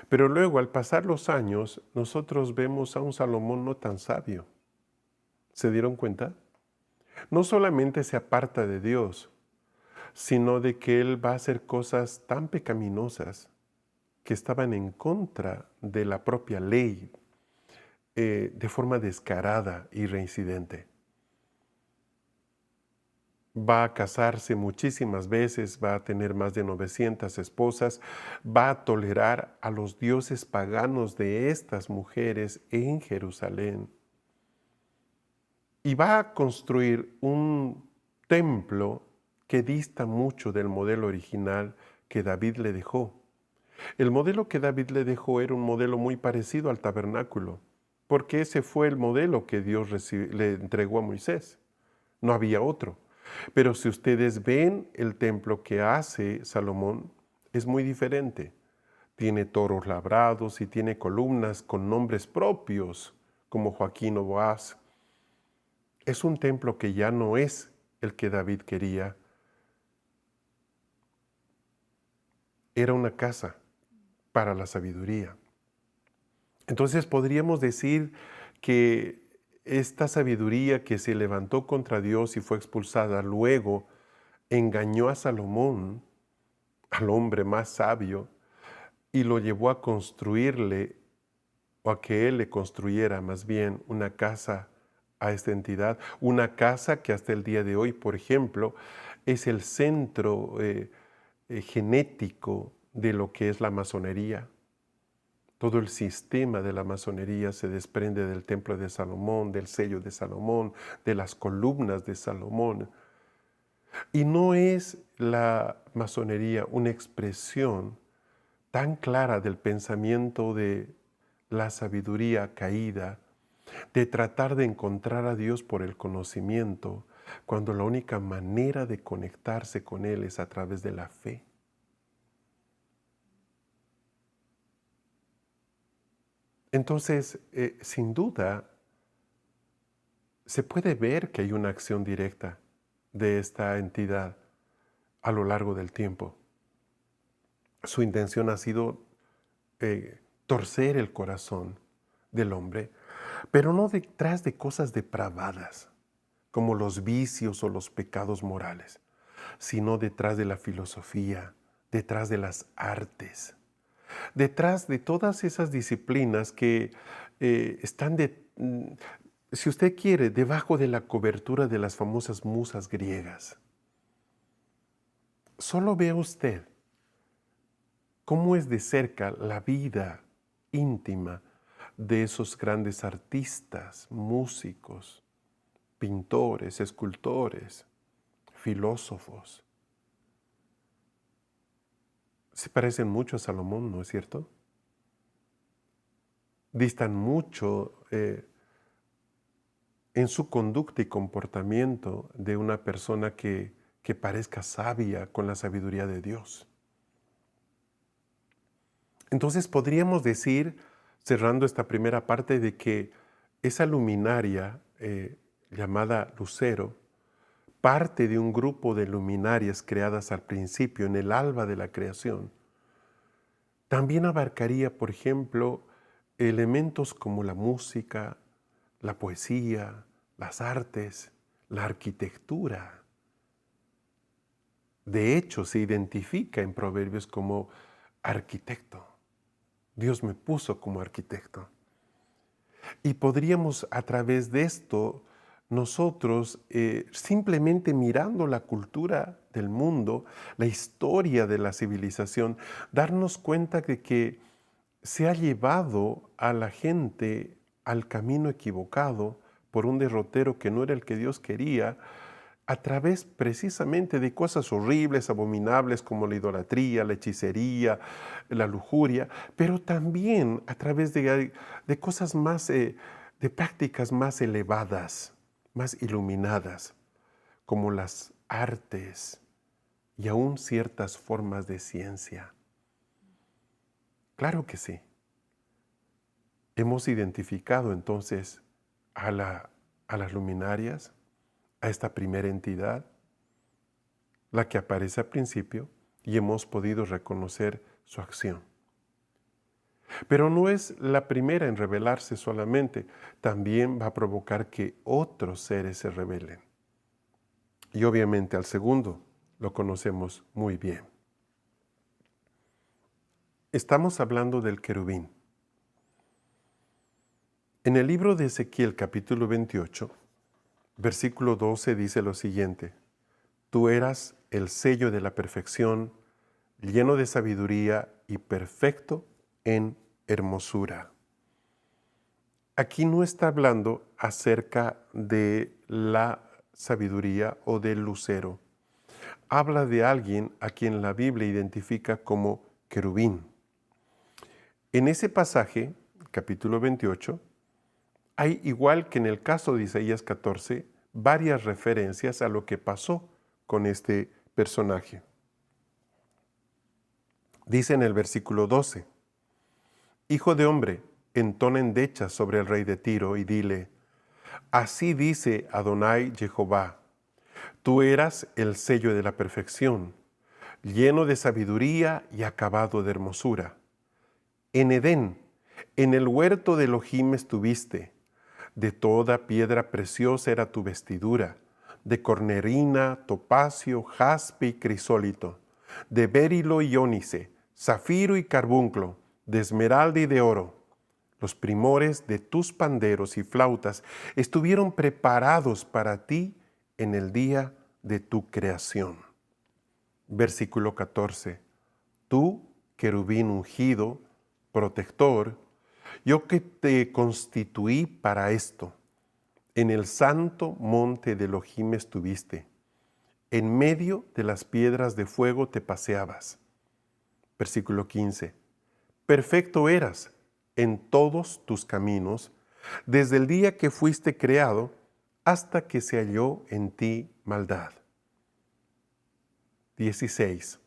Pero luego, al pasar los años, nosotros vemos a un Salomón no tan sabio. ¿Se dieron cuenta? No solamente se aparta de Dios, sino de que él va a hacer cosas tan pecaminosas que estaban en contra de la propia ley, de forma descarada y reincidente. Va a casarse muchísimas veces, va a tener más de 900 esposas, va a tolerar a los dioses paganos de estas mujeres en Jerusalén. Y va a construir un templo que dista mucho del modelo original que David le dejó. El modelo que David le dejó era un modelo muy parecido al tabernáculo, porque ese fue el modelo que Dios le entregó a Moisés. No había otro. Pero si ustedes ven el templo que hace Salomón, es muy diferente. Tiene toros labrados y tiene columnas con nombres propios, como Joaquín o Boaz. Es un templo que ya no es el que David quería. Era una casa para la sabiduría. Entonces podríamos decir que esta sabiduría que se levantó contra Dios y fue expulsada luego engañó a Salomón, al hombre más sabio, y lo llevó a construirle, o a que él le construyera más bien una casa a esta entidad, una casa que hasta el día de hoy, por ejemplo, es el centro genético de lo que es la masonería. Todo el sistema de la masonería se desprende del templo de Salomón, del sello de Salomón, de las columnas de Salomón. Y no es la masonería una expresión tan clara del pensamiento de la sabiduría caída, de tratar de encontrar a Dios por el conocimiento, cuando la única manera de conectarse con Él es a través de la fe. Entonces, sin duda, se puede ver que hay una acción directa de esta entidad a lo largo del tiempo. Su intención ha sido torcer el corazón del hombre, pero no detrás de cosas depravadas, como los vicios o los pecados morales, sino detrás de la filosofía, detrás de las artes, detrás de todas esas disciplinas que están, si usted quiere, debajo de la cobertura de las famosas musas griegas. Solo vea usted cómo es de cerca la vida íntima de esos grandes artistas, músicos, pintores, escultores, filósofos. Se parecen mucho a Salomón, ¿no es cierto? Distan mucho en su conducta y comportamiento de una persona que parezca sabia con la sabiduría de Dios. Entonces podríamos decir, cerrando esta primera parte, de que esa luminaria llamada lucero parte de un grupo de luminarias creadas al principio, en el alba de la creación. También abarcaría, por ejemplo, elementos como la música, la poesía, las artes, la arquitectura. De hecho, se identifica en Proverbios como arquitecto. Dios me puso como arquitecto. Y podríamos a través de esto nosotros, simplemente mirando la cultura del mundo, la historia de la civilización, darnos cuenta de que se ha llevado a la gente al camino equivocado por un derrotero que no era el que Dios quería, a través precisamente de cosas horribles, abominables como la idolatría, la hechicería, la lujuria, pero también a través de cosas más, de prácticas más elevadas, más iluminadas, como las artes y aún ciertas formas de ciencia. Claro que sí. Hemos identificado entonces a las luminarias, a esta primera entidad, la que aparece al principio, y hemos podido reconocer su acción. Pero no es la primera en revelarse solamente, también va a provocar que otros seres se revelen. Y obviamente al segundo lo conocemos muy bien. Estamos hablando del querubín. En el libro de Ezequiel capítulo 28, versículo 12 dice lo siguiente: Tú eras el sello de la perfección, lleno de sabiduría y perfecto en hermosura. Aquí no está hablando acerca de la sabiduría o del lucero. Habla de alguien a quien la Biblia identifica como querubín. En ese pasaje, capítulo 28, hay, igual que en el caso de Isaías 14, varias referencias a lo que pasó con este personaje. Dice en el versículo 12: Hijo de hombre, entona endechas sobre el rey de Tiro y dile: Así dice Adonai Jehová, tú eras el sello de la perfección, lleno de sabiduría y acabado de hermosura. En Edén, en el huerto de Elohim estuviste. De toda piedra preciosa era tu vestidura, de cornerina, topacio, jaspe y crisólito, de berilo y ónice, zafiro y carbunclo, de esmeralda y de oro. Los primores de tus panderos y flautas estuvieron preparados para ti en el día de tu creación. Versículo 14. Tú, querubín ungido, protector, yo que te constituí para esto, en el santo monte de Elohim estuviste, en medio de las piedras de fuego te paseabas. Versículo 15. Perfecto eras en todos tus caminos, desde el día que fuiste creado hasta que se halló en ti maldad. 16.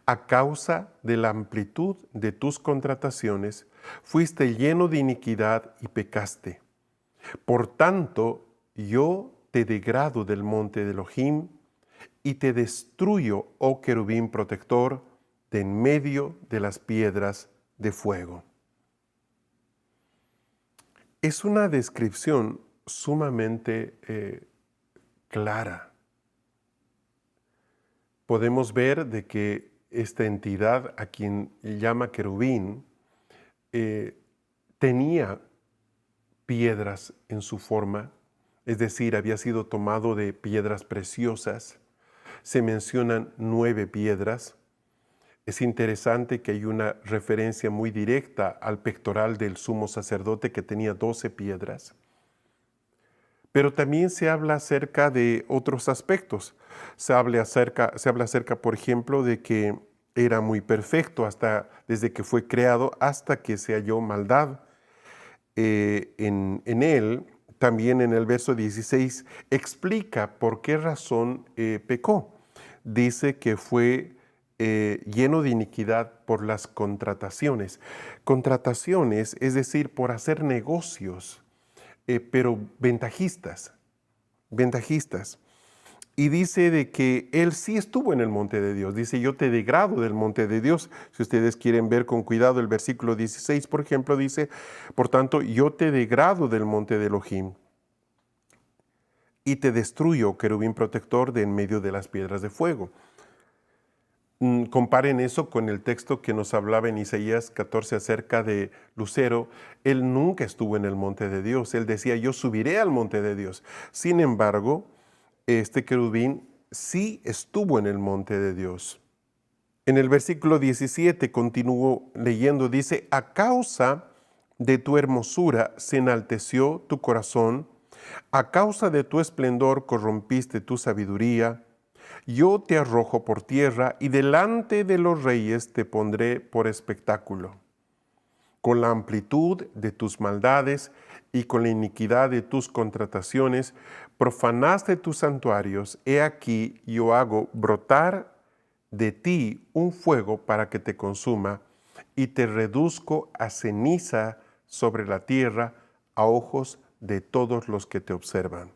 A causa de la amplitud de tus contrataciones, fuiste lleno de iniquidad y pecaste. Por tanto, yo te degrado del monte de Elohim y te destruyo, oh querubín protector, de en medio de las piedras de fuego. Es una descripción sumamente clara. Podemos ver de que esta entidad, a quien llama querubín, tenía piedras en su forma, es decir, había sido tomado de piedras preciosas. Se mencionan 9 piedras. Es interesante que hay una referencia muy directa al pectoral del sumo sacerdote que tenía 12 piedras. Pero también se habla acerca de otros aspectos. Se habla acerca, por ejemplo, de que era muy perfecto desde que fue creado hasta que se halló maldad en él. También en el verso 16 explica por qué razón pecó. Dice que fue lleno de iniquidad por las contrataciones. Contrataciones, es decir, por hacer negocios, pero ventajistas. Y dice de que él sí estuvo en el monte de Dios. Dice: yo te degrado del monte de Dios. Si ustedes quieren ver con cuidado el versículo 16, por ejemplo, dice: por tanto, yo te degrado del monte de Elohim y te destruyo, querubín protector, de en medio de las piedras de fuego. Comparen eso con el texto que nos hablaba en Isaías 14 acerca de Lucero. Él nunca estuvo en el monte de Dios. Él decía: yo subiré al monte de Dios. Sin embargo, este querubín sí estuvo en el monte de Dios. En el versículo 17 continúo leyendo, dice: a causa de tu hermosura se enalteció tu corazón, a causa de tu esplendor corrompiste tu sabiduría. Yo te arrojo por tierra y delante de los reyes te pondré por espectáculo. Con la amplitud de tus maldades y con la iniquidad de tus contrataciones, profanaste tus santuarios. He aquí, yo hago brotar de ti un fuego para que te consuma, y te reduzco a ceniza sobre la tierra a ojos de todos los que te observan.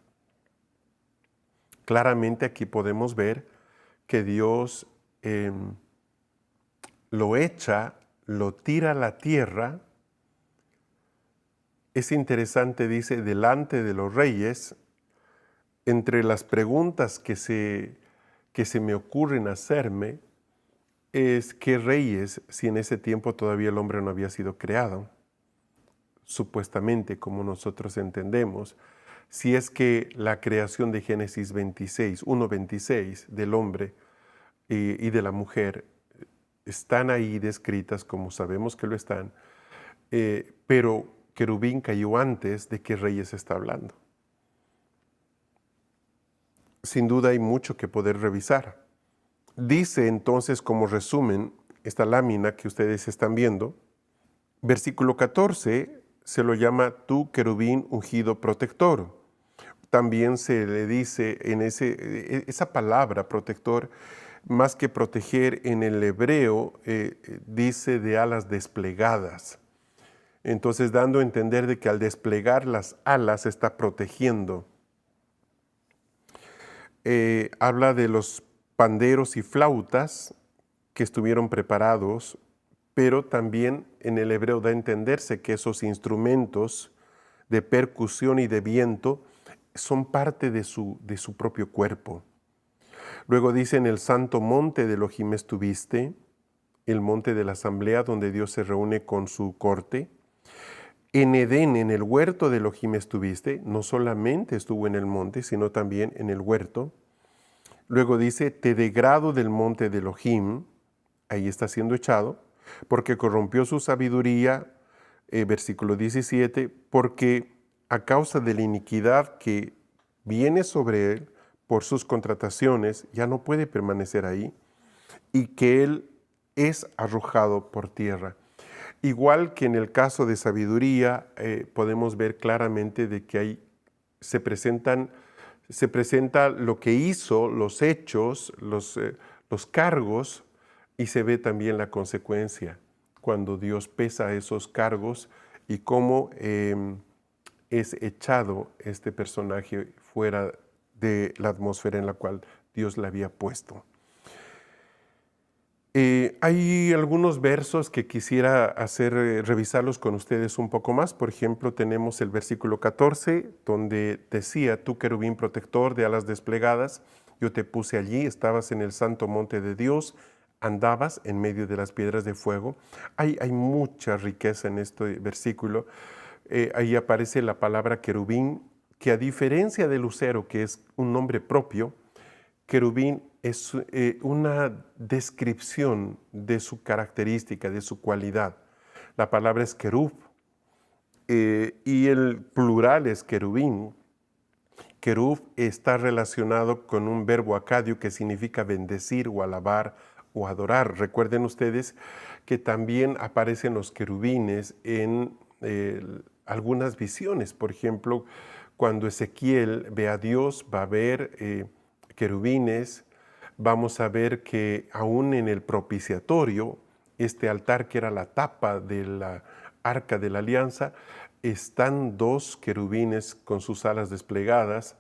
Claramente aquí podemos ver que Dios lo echa, lo tira a la tierra. Es interesante, dice, delante de los reyes. Entre las preguntas que se me ocurren hacerme es qué reyes, si en ese tiempo todavía el hombre no había sido creado, supuestamente como nosotros entendemos, si es que la creación de Génesis 26, 1:26 del hombre y de la mujer están ahí descritas como sabemos que lo están, pero querubín cayó antes de qué reyes está hablando. Sin duda hay mucho que poder revisar. Dice entonces como resumen esta lámina que ustedes están viendo, versículo 14 se lo llama tú querubín ungido protector. También se le dice en esa palabra protector, más que proteger en el hebreo, dice de alas desplegadas. Entonces dando a entender de que al desplegar las alas está protegiendo. Habla de los panderos y flautas que estuvieron preparados, pero también en el hebreo da a entenderse que esos instrumentos de percusión y de viento son parte de su propio cuerpo. Luego dice, en el santo monte de Elohim estuviste, el monte de la asamblea donde Dios se reúne con su corte. En Edén, en el huerto de Elohim estuviste, no solamente estuvo en el monte, sino también en el huerto. Luego dice, te degrado del monte de Elohim, ahí está siendo echado, porque corrompió su sabiduría, versículo 17, porque a causa de la iniquidad que viene sobre él por sus contrataciones, ya no puede permanecer ahí, y que él es arrojado por tierra. Igual que en el caso de sabiduría, podemos ver claramente de que se presenta lo que hizo, los hechos, los cargos, y se ve también la consecuencia cuando Dios pesa esos cargos y cómo es echado este personaje fuera de la atmósfera en la cual Dios le había puesto. Hay algunos versos que quisiera revisarlos con ustedes un poco más. Por ejemplo, tenemos el versículo 14, donde decía, tú querubín protector de alas desplegadas, yo te puse allí, estabas en el santo monte de Dios, andabas en medio de las piedras de fuego. Hay mucha riqueza en este versículo. Ahí aparece la palabra querubín, que a diferencia de lucero, que es un nombre propio, querubín es una descripción de su característica, de su cualidad. La palabra es querub y el plural es querubín. Querub está relacionado con un verbo acadio que significa bendecir o alabar o adorar. Recuerden ustedes que también aparecen los querubines en algunas visiones. Por ejemplo, cuando Ezequiel ve a Dios, va a ver querubines. Vamos a ver que aún en el propiciatorio, este altar que era la tapa de la arca de la alianza, están dos querubines con sus alas desplegadas.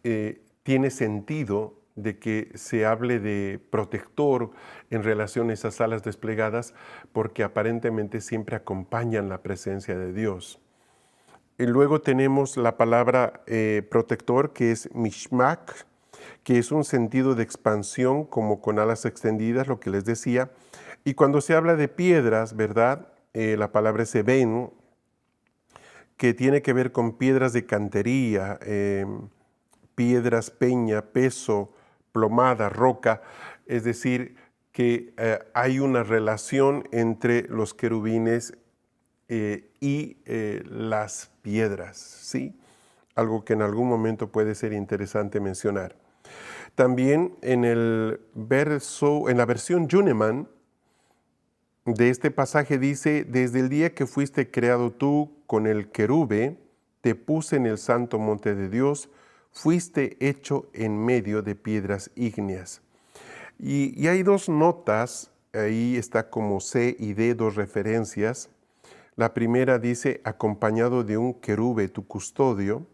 Tiene sentido de que se hable de protector en relación a esas alas desplegadas porque aparentemente siempre acompañan la presencia de Dios. Y luego tenemos la palabra protector, que es mishmak, que es un sentido de expansión como con alas extendidas, lo que les decía. Y cuando se habla de piedras, ¿verdad? La palabra es eben, que tiene que ver con piedras de cantería, piedras, peña, peso, plomada, roca. Es decir, que hay una relación entre los querubines y las piedras, ¿sí? Algo que en algún momento puede ser interesante mencionar. También en la versión Yuneman de este pasaje dice, desde el día que fuiste creado tú con el querube, te puse en el santo monte de Dios, fuiste hecho en medio de piedras ígneas. Y hay dos notas, ahí está como C y D, dos referencias. La primera dice, acompañado de un querube, tu custodio.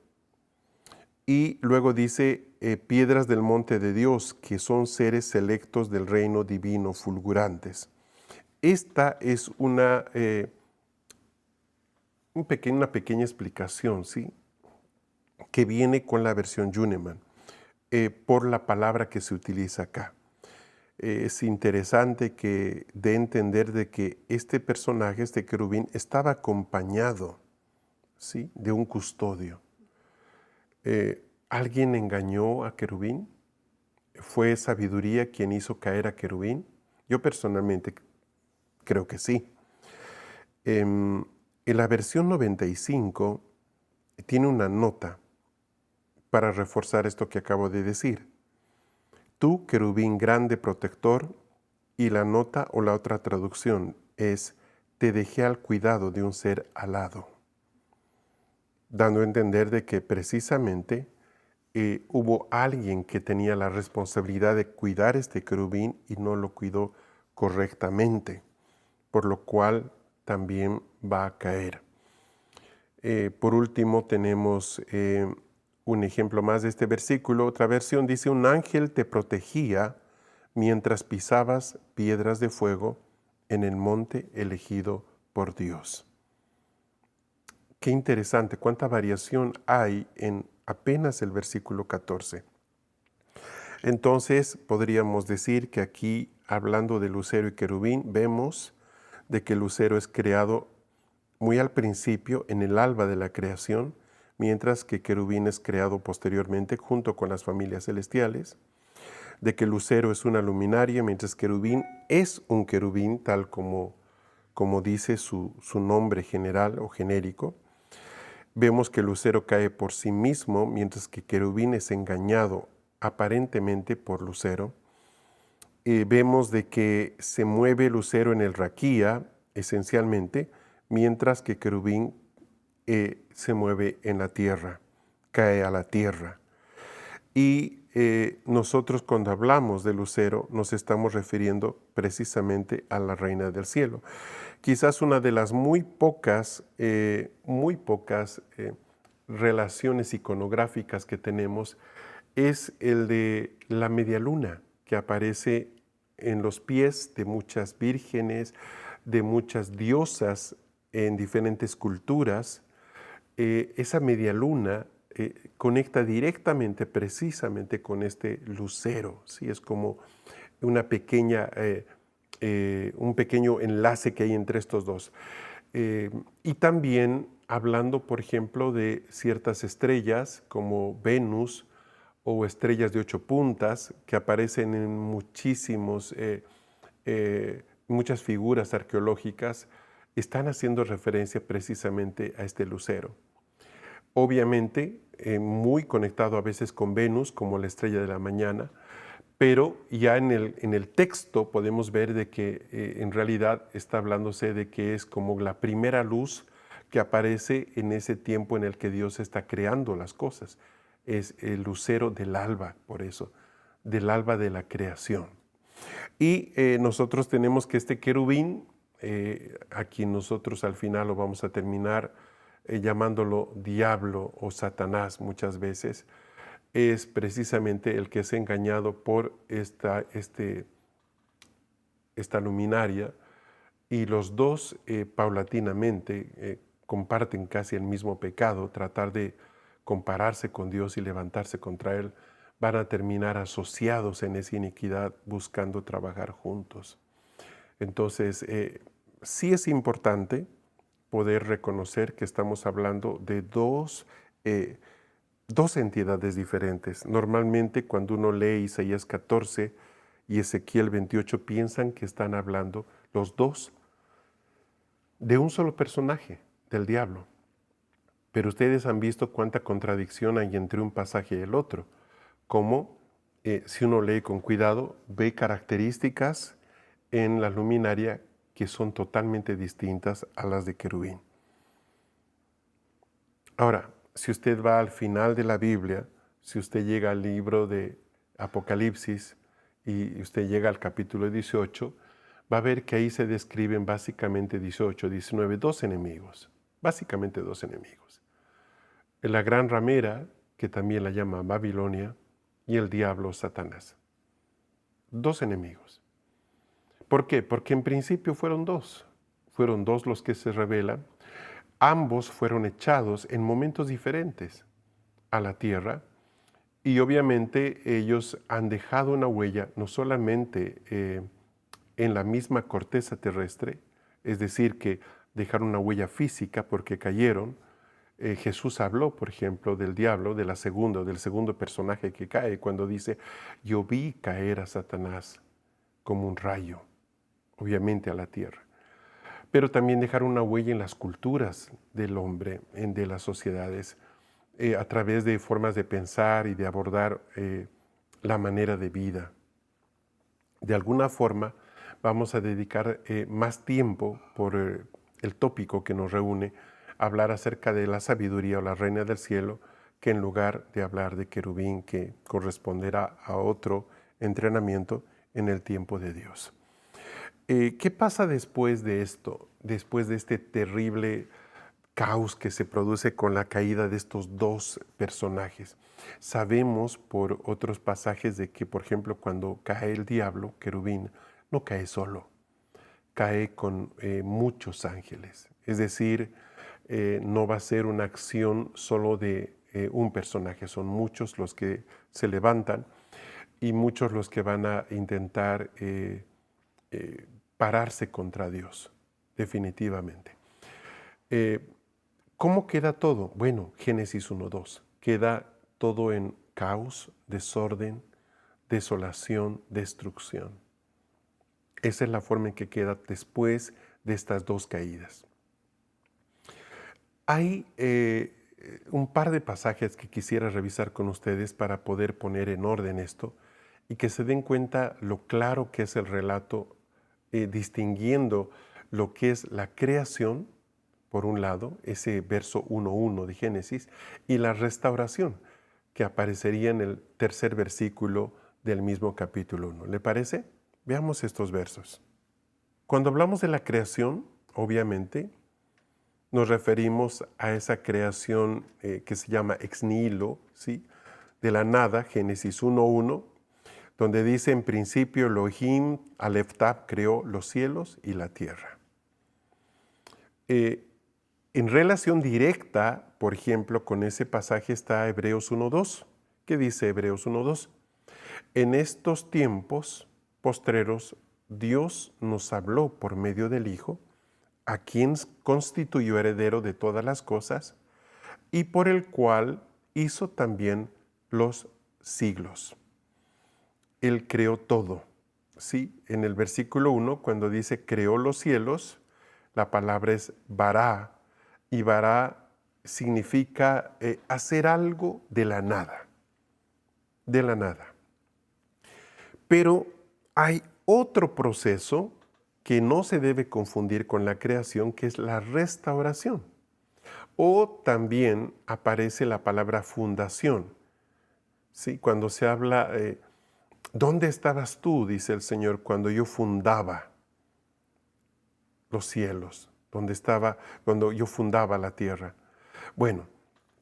Y luego dice, piedras del monte de Dios, que son seres selectos del reino divino, fulgurantes. Esta es una pequeña explicación, ¿sí?, que viene con la versión Yuneman, por la palabra que se utiliza acá. Es interesante que dé a entender de que este personaje, este querubín, estaba acompañado, ¿sí?, de un custodio. ¿Alguien engañó a querubín? ¿Fue sabiduría quien hizo caer a querubín? Yo personalmente creo que sí. En la versión 95 tiene una nota para reforzar esto que acabo de decir. Tú, querubín grande protector, y la nota o la otra traducción es, te dejé al cuidado de un ser alado, dando a entender de que precisamente hubo alguien que tenía la responsabilidad de cuidar este querubín y no lo cuidó correctamente, por lo cual también va a caer. Por último, tenemos un ejemplo más de este versículo. Otra versión dice, un ángel te protegía mientras pisabas piedras de fuego en el monte elegido por Dios. Qué interesante, cuánta variación hay en apenas el versículo 14. Entonces, podríamos decir que aquí, hablando de lucero y querubín, vemos de que el lucero es creado muy al principio, en el alba de la creación, mientras que querubín es creado posteriormente junto con las familias celestiales, de que lucero es una luminaria, mientras querubín es un querubín, tal como dice su nombre general o genérico. Vemos que lucero cae por sí mismo, mientras que querubín es engañado aparentemente por lucero. Vemos de que se mueve lucero en el raquía, esencialmente, mientras que querubín se mueve en la tierra, cae a la tierra. Y nosotros cuando hablamos de lucero nos estamos refiriendo precisamente a la reina del cielo. Quizás una de las muy pocas relaciones iconográficas que tenemos es el de la media luna, que aparece en los pies de muchas vírgenes, de muchas diosas en diferentes culturas. Esa media luna conecta directamente, precisamente con este lucero, ¿sí? Es como un pequeño enlace que hay entre estos dos. Y también hablando, por ejemplo, de ciertas estrellas como Venus o estrellas de 8 puntas que aparecen en muchas figuras arqueológicas, están haciendo referencia precisamente a este lucero. Obviamente, muy conectado a veces con Venus, como la estrella de la mañana, pero ya en el texto podemos ver de que en realidad está hablándose de que es como la primera luz que aparece en ese tiempo en el que Dios está creando las cosas. Es el lucero del alba, por eso, del alba de la creación. Y nosotros tenemos que este querubín, a quien nosotros al final lo vamos a terminar llamándolo diablo o Satanás muchas veces, es precisamente el que es engañado por esta luminaria, y los dos paulatinamente comparten casi el mismo pecado, tratar de compararse con Dios y levantarse contra Él. Van a terminar asociados en esa iniquidad buscando trabajar juntos. Entonces, sí es importante poder reconocer que estamos hablando de dos entidades diferentes. Normalmente cuando uno lee Isaías 14 y Ezequiel 28 piensan que están hablando los dos de un solo personaje, del diablo. Pero ustedes han visto cuánta contradicción hay entre un pasaje y el otro. Como si uno lee con cuidado, ve características en la luminaria que son totalmente distintas a las de querubín. Ahora, si usted va al final de la Biblia, si usted llega al libro de Apocalipsis y usted llega al capítulo 18, va a ver que ahí se describen básicamente 18, 19, dos enemigos, básicamente dos enemigos. La gran ramera, que también la llama Babilonia, y el diablo Satanás. Dos enemigos. ¿Por qué? Porque en principio fueron dos los que se rebelan. Ambos fueron echados en momentos diferentes a la tierra y obviamente ellos han dejado una huella no solamente en la misma corteza terrestre, es decir, que dejaron una huella física porque cayeron. Jesús habló, por ejemplo, del diablo, del segundo personaje que cae, cuando dice, yo vi caer a Satanás como un rayo, obviamente a la tierra. Pero también dejaron una huella en las culturas del hombre, de las sociedades, a través de formas de pensar y de abordar la manera de vida. De alguna forma, vamos a dedicar más tiempo por el tópico que nos reúne, hablar acerca de la sabiduría o la reina del cielo, que en lugar de hablar de querubín, que corresponderá a otro entrenamiento en el tiempo de Dios. ¿Qué pasa después de esto? Después de este terrible caos que se produce con la caída de estos dos personajes. Sabemos por otros pasajes de que, por ejemplo, cuando cae el diablo, querubín, no cae solo, cae con muchos ángeles. Es decir, no va a ser una acción solo de un personaje, son muchos los que se levantan y muchos los que van a intentar pararse contra Dios, definitivamente. ¿Cómo queda todo? Bueno, Génesis 1:2. Queda todo en caos, desorden, desolación, destrucción. Esa es la forma en que queda después de estas dos caídas. Hay un par de pasajes que quisiera revisar con ustedes para poder poner en orden esto y que se den cuenta lo claro que es el relato, distinguiendo lo que es la creación, por un lado, ese verso 1:1 de Génesis, y la restauración, que aparecería en el tercer versículo del mismo capítulo 1. ¿Le parece? Veamos estos versos. Cuando hablamos de la creación, obviamente, nos referimos a esa creación que se llama ex nihilo, ¿sí? De la nada, Génesis 1:1, donde dice, en principio Elohim Aleph Tav creó los cielos y la tierra. En relación directa, por ejemplo, con ese pasaje está Hebreos 1:2. ¿Qué dice Hebreos 1:2? En estos tiempos postreros, Dios nos habló por medio del Hijo, a quien constituyó heredero de todas las cosas y por el cual hizo también los siglos. Él creó todo. Sí, en el versículo 1, cuando dice creó los cielos, la palabra es bará, y bará significa hacer algo de la nada, de la nada. Pero hay otro proceso que no se debe confundir con la creación, que es la restauración. O también aparece la palabra fundación. ¿Sí? Cuando se habla, ¿dónde estabas tú? Dice el Señor, cuando yo fundaba los cielos, cuando yo fundaba la tierra. Bueno,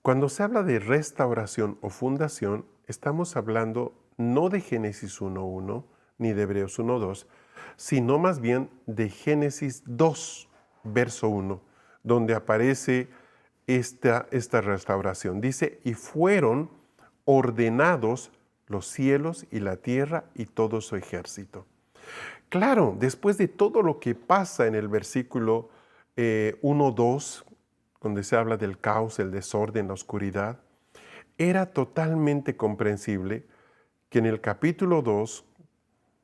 cuando se habla de restauración o fundación, estamos hablando no de Génesis 1:1 ni de Hebreos 1:2, sino más bien de Génesis 2, verso 1, donde aparece esta restauración. Dice, y fueron ordenados los cielos y la tierra y todo su ejército. Claro, después de todo lo que pasa en el versículo 1:2, donde se habla del caos, el desorden, la oscuridad, era totalmente comprensible que en el capítulo 2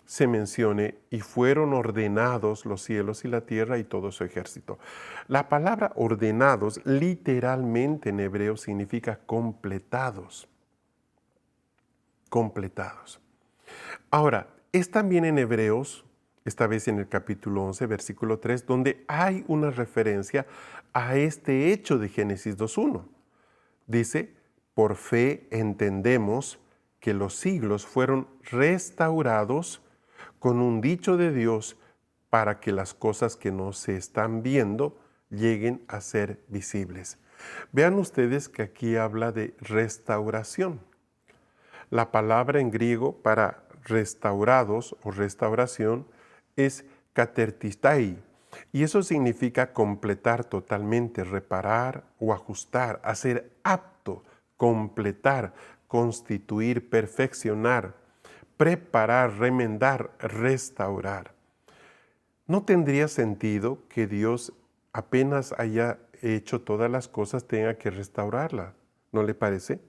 se mencione y fueron ordenados los cielos y la tierra y todo su ejército. La palabra ordenados literalmente en hebreo significa completados. Completados. Ahora, es también en Hebreos, esta vez en el capítulo 11, versículo 3, donde hay una referencia a este hecho de Génesis 2:1. Dice, por fe entendemos que los siglos fueron restaurados con un dicho de Dios para que las cosas que no se están viendo lleguen a ser visibles. Vean ustedes que aquí habla de restauración. La palabra en griego para restaurados o restauración es katertistai, y eso significa completar totalmente, reparar o ajustar, hacer apto, completar, constituir, perfeccionar, preparar, remendar, restaurar. ¿No tendría sentido que Dios apenas haya hecho todas las cosas tenga que restaurarlas? ¿No le parece?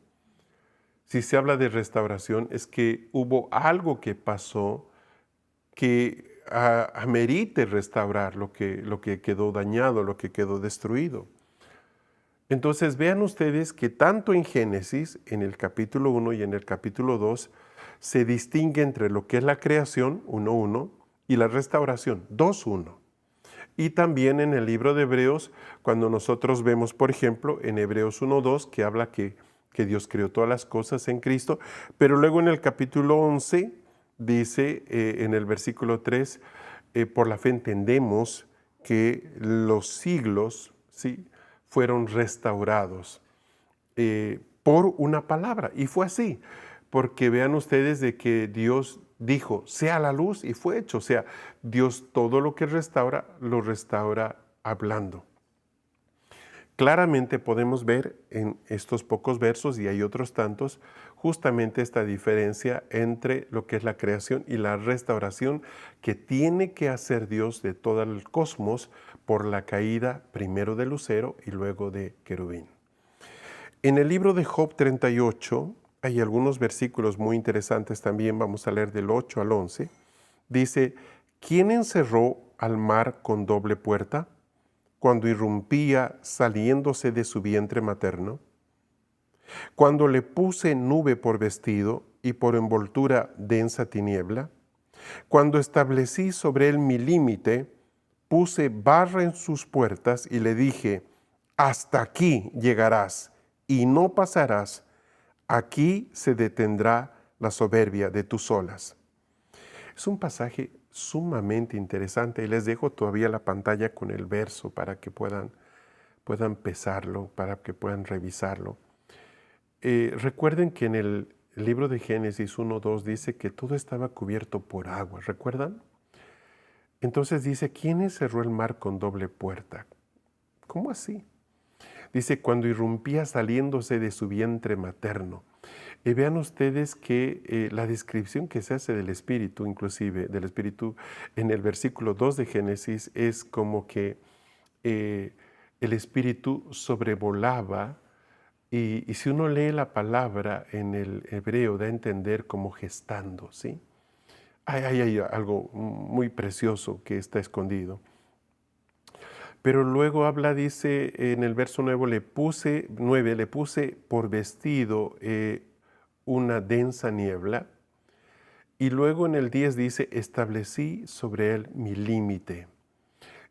Si se habla de restauración es que hubo algo que pasó que amerite restaurar lo que quedó dañado, lo que quedó destruido. Entonces vean ustedes que tanto en Génesis, en el capítulo 1 y en el capítulo 2, se distingue entre lo que es la creación, 1:1, y la restauración, 2:1. Y también en el libro de Hebreos, cuando nosotros vemos, por ejemplo, en Hebreos 1:2, que habla que Dios creó todas las cosas en Cristo, pero luego en el capítulo 11 dice en el versículo 3, por la fe entendemos que los siglos, ¿sí?, fueron restaurados por una palabra. Y fue así, porque vean ustedes de que Dios dijo, sea la luz, y fue hecho. O sea, Dios todo lo que restaura, lo restaura hablando. Claramente podemos ver en estos pocos versos, y hay otros tantos, justamente esta diferencia entre lo que es la creación y la restauración que tiene que hacer Dios de todo el cosmos por la caída primero de Lucero y luego de Querubín. En el libro de Job 38 hay algunos versículos muy interesantes también, vamos a leer del 8 al 11. Dice, ¿quién encerró al mar con doble puerta cuando irrumpía saliéndose de su vientre materno? Cuando le puse nube por vestido y por envoltura densa tiniebla, cuando establecí sobre él mi límite, puse barra en sus puertas y le dije, hasta aquí llegarás y no pasarás, aquí se detendrá la soberbia de tus olas. Es un pasaje sumamente interesante y les dejo todavía la pantalla con el verso para que puedan pesarlo, para que puedan revisarlo. Recuerden que en el libro de Génesis 1:2 dice que todo estaba cubierto por agua, ¿recuerdan? Entonces dice, ¿quién cerró el mar con doble puerta? ¿Cómo así? Dice, cuando irrumpía saliéndose de su vientre materno. Y vean ustedes que la descripción que se hace del Espíritu, inclusive del Espíritu en el versículo 2 de Génesis, es como que el Espíritu sobrevolaba, y si uno lee la palabra en el hebreo, da a entender como gestando, ¿sí? Hay algo muy precioso que está escondido. Pero luego habla, dice en el verso 9, le puse por vestido una densa niebla. Y luego en el 10 dice, establecí sobre él mi límite.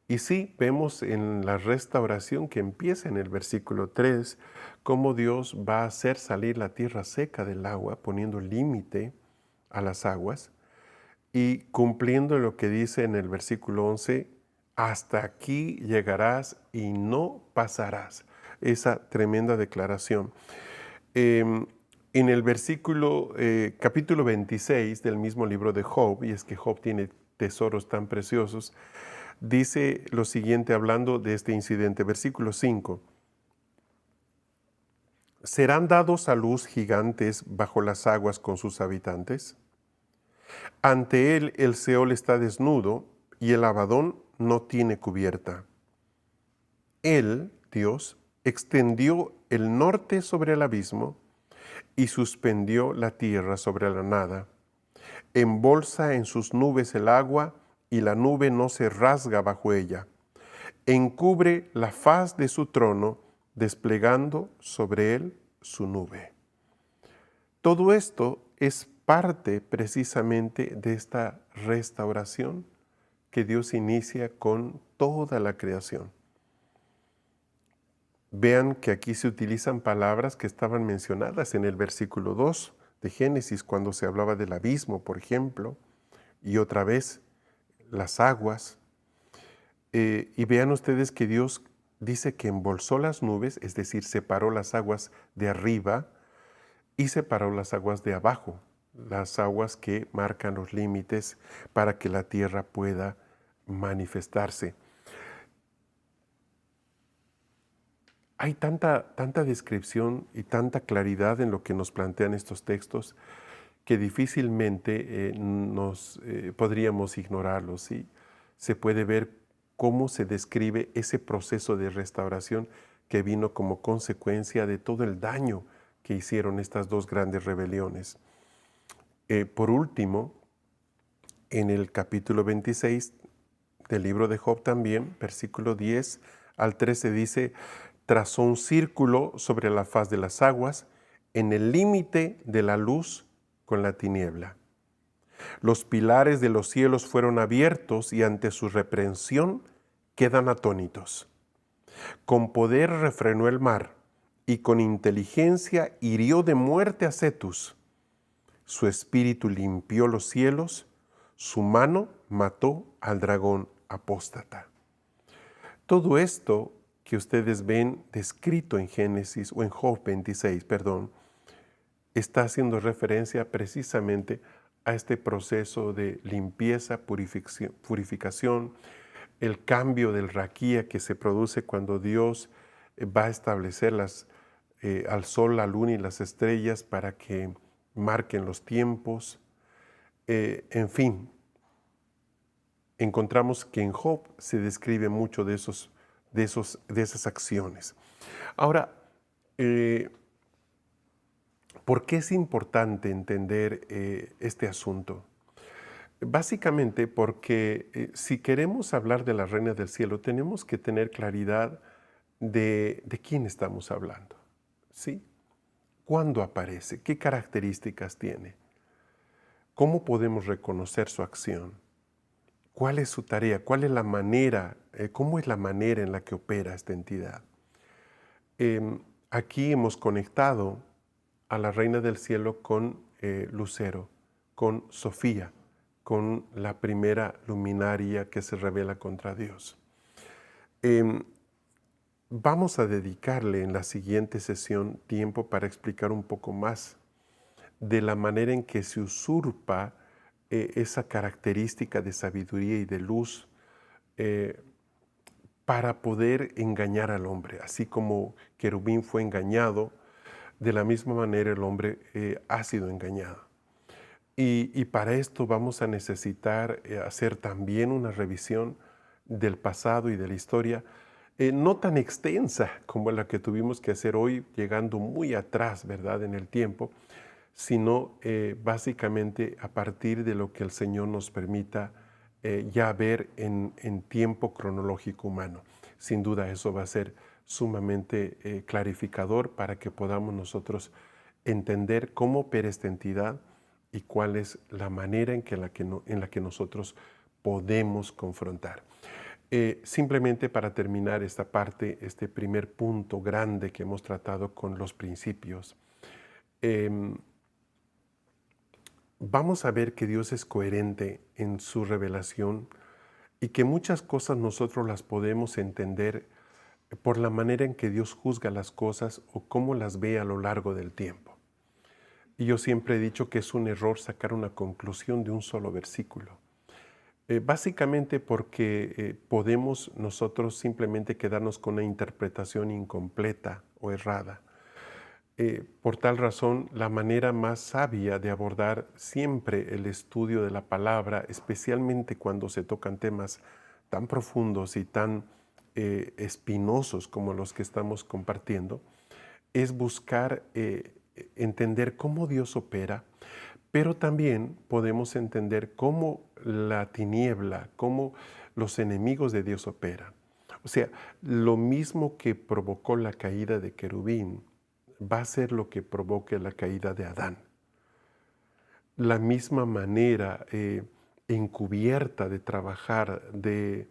Y sí, vemos en la restauración que empieza en el versículo 3, cómo Dios va a hacer salir la tierra seca del agua, poniendo límite a las aguas, y cumpliendo lo que dice en el versículo 11, hasta aquí llegarás y no pasarás. Esa tremenda declaración. En el versículo, capítulo 26 del mismo libro de Job, y es que Job tiene tesoros tan preciosos, dice lo siguiente hablando de este incidente, versículo 5. ¿Serán dados a luz gigantes bajo las aguas con sus habitantes? Ante él el Seol está desnudo y el Abadón no tiene cubierta. Él, Dios, extendió el norte sobre el abismo y suspendió la tierra sobre la nada. Embolsa en sus nubes el agua y la nube no se rasga bajo ella. Encubre la faz de su trono, desplegando sobre él su nube. Todo esto es parte precisamente de esta restauración que Dios inicia con toda la creación. Vean que aquí se utilizan palabras que estaban mencionadas en el versículo 2 de Génesis, cuando se hablaba del abismo, por ejemplo, y otra vez las aguas, Y vean ustedes que Dios dice que embolsó las nubes, es decir, separó las aguas de arriba y separó las aguas de abajo, las aguas que marcan los límites para que la tierra pueda manifestarse. Hay tanta descripción y tanta claridad en lo que nos plantean estos textos que difícilmente podríamos ignorarlos. ¿Sí? Se puede ver cómo se describe ese proceso de restauración que vino como consecuencia de todo el daño que hicieron estas dos grandes rebeliones. Por último, en el capítulo 26 del libro de Job también, versículo 10 al 13 dice: trazó un círculo sobre la faz de las aguas, en el límite de la luz con la tiniebla. Los pilares de los cielos fueron abiertos y ante su reprensión quedan atónitos. Con poder refrenó el mar y con inteligencia hirió de muerte a Cetus. Su espíritu limpió los cielos, su mano mató al dragón apóstata. Todo esto que ustedes ven descrito en Génesis o en Job 26, está haciendo referencia precisamente a este proceso de limpieza, purificación, el cambio del raquía que se produce cuando Dios va a establecer al sol, la luna y las estrellas para que marquen los tiempos. En fin, encontramos que en Job se describe mucho de esas acciones. Ahora, ¿por qué es importante entender este asunto? Básicamente porque si queremos hablar de la Reina del Cielo, tenemos que tener claridad de quién estamos hablando. ¿Sí? ¿Cuándo aparece? ¿Qué características tiene? ¿Cómo podemos reconocer su acción? ¿Cuál es su tarea? ¿Cuál es la manera? ¿Cómo es la manera en la que opera esta entidad? Aquí hemos conectado a la Reina del Cielo con Lucero, con Sofía, con la primera luminaria que se revela contra Dios. Vamos a dedicarle en la siguiente sesión tiempo para explicar un poco más de la manera en que se usurpa esa característica de sabiduría y de luz para poder engañar al hombre. Así como Querubín fue engañado, de la misma manera el hombre ha sido engañado. Y para esto vamos a necesitar hacer también una revisión del pasado y de la historia, no tan extensa como la que tuvimos que hacer hoy, llegando muy atrás, ¿verdad?, en el tiempo, sino básicamente a partir de lo que el Señor nos permita ya ver en tiempo cronológico humano. Sin duda eso va a ser sumamente clarificador para que podamos nosotros entender cómo opera esta entidad y cuál es la manera en la que nosotros podemos confrontar. Simplemente para terminar esta parte, este primer punto grande que hemos tratado con los principios, vamos a ver que Dios es coherente en su revelación y que muchas cosas nosotros las podemos entender por la manera en que Dios juzga las cosas o cómo las ve a lo largo del tiempo. Y yo siempre he dicho que es un error sacar una conclusión de un solo versículo. Básicamente porque podemos nosotros simplemente quedarnos con una interpretación incompleta o errada. Por tal razón, la manera más sabia de abordar siempre el estudio de la palabra, especialmente cuando se tocan temas tan profundos y tan espinosos como los que estamos compartiendo, es buscar entender cómo Dios opera, pero también podemos entender cómo la tiniebla, cómo los enemigos de Dios operan. O sea, lo mismo que provocó la caída de Querubín va a ser lo que provoque la caída de Adán. La misma manera encubierta de trabajar de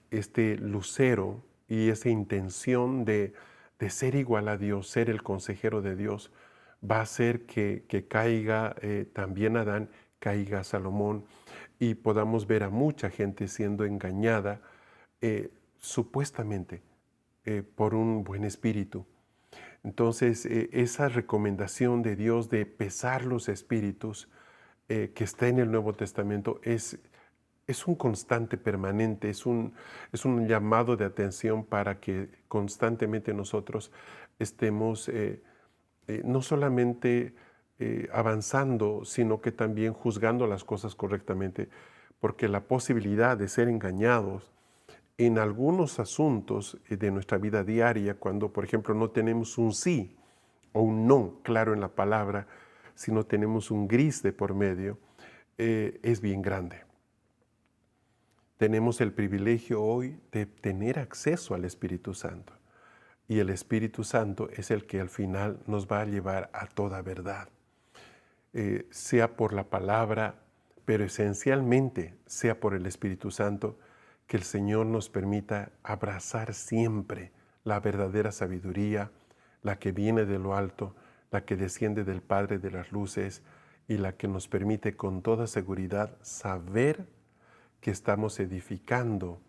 este lucero y esa intención de ser igual a Dios, ser el consejero de Dios, va a hacer que caiga también Adán, caiga Salomón y podamos ver a mucha gente siendo engañada supuestamente por un buen espíritu. Entonces, esa recomendación de Dios de pesar los espíritus que está en el Nuevo Testamento es un constante permanente, es un llamado de atención para que constantemente nosotros estemos no solamente avanzando, sino que también juzgando las cosas correctamente, porque la posibilidad de ser engañados en algunos asuntos de nuestra vida diaria, cuando por ejemplo no tenemos un sí o un no claro en la palabra, sino tenemos un gris de por medio, es bien grande. Tenemos el privilegio hoy de tener acceso al Espíritu Santo. Y el Espíritu Santo es el que al final nos va a llevar a toda verdad. Sea por la palabra, pero esencialmente sea por el Espíritu Santo, que el Señor nos permita abrazar siempre la verdadera sabiduría, la que viene de lo alto, la que desciende del Padre de las luces y la que nos permite con toda seguridad saber que estamos edificando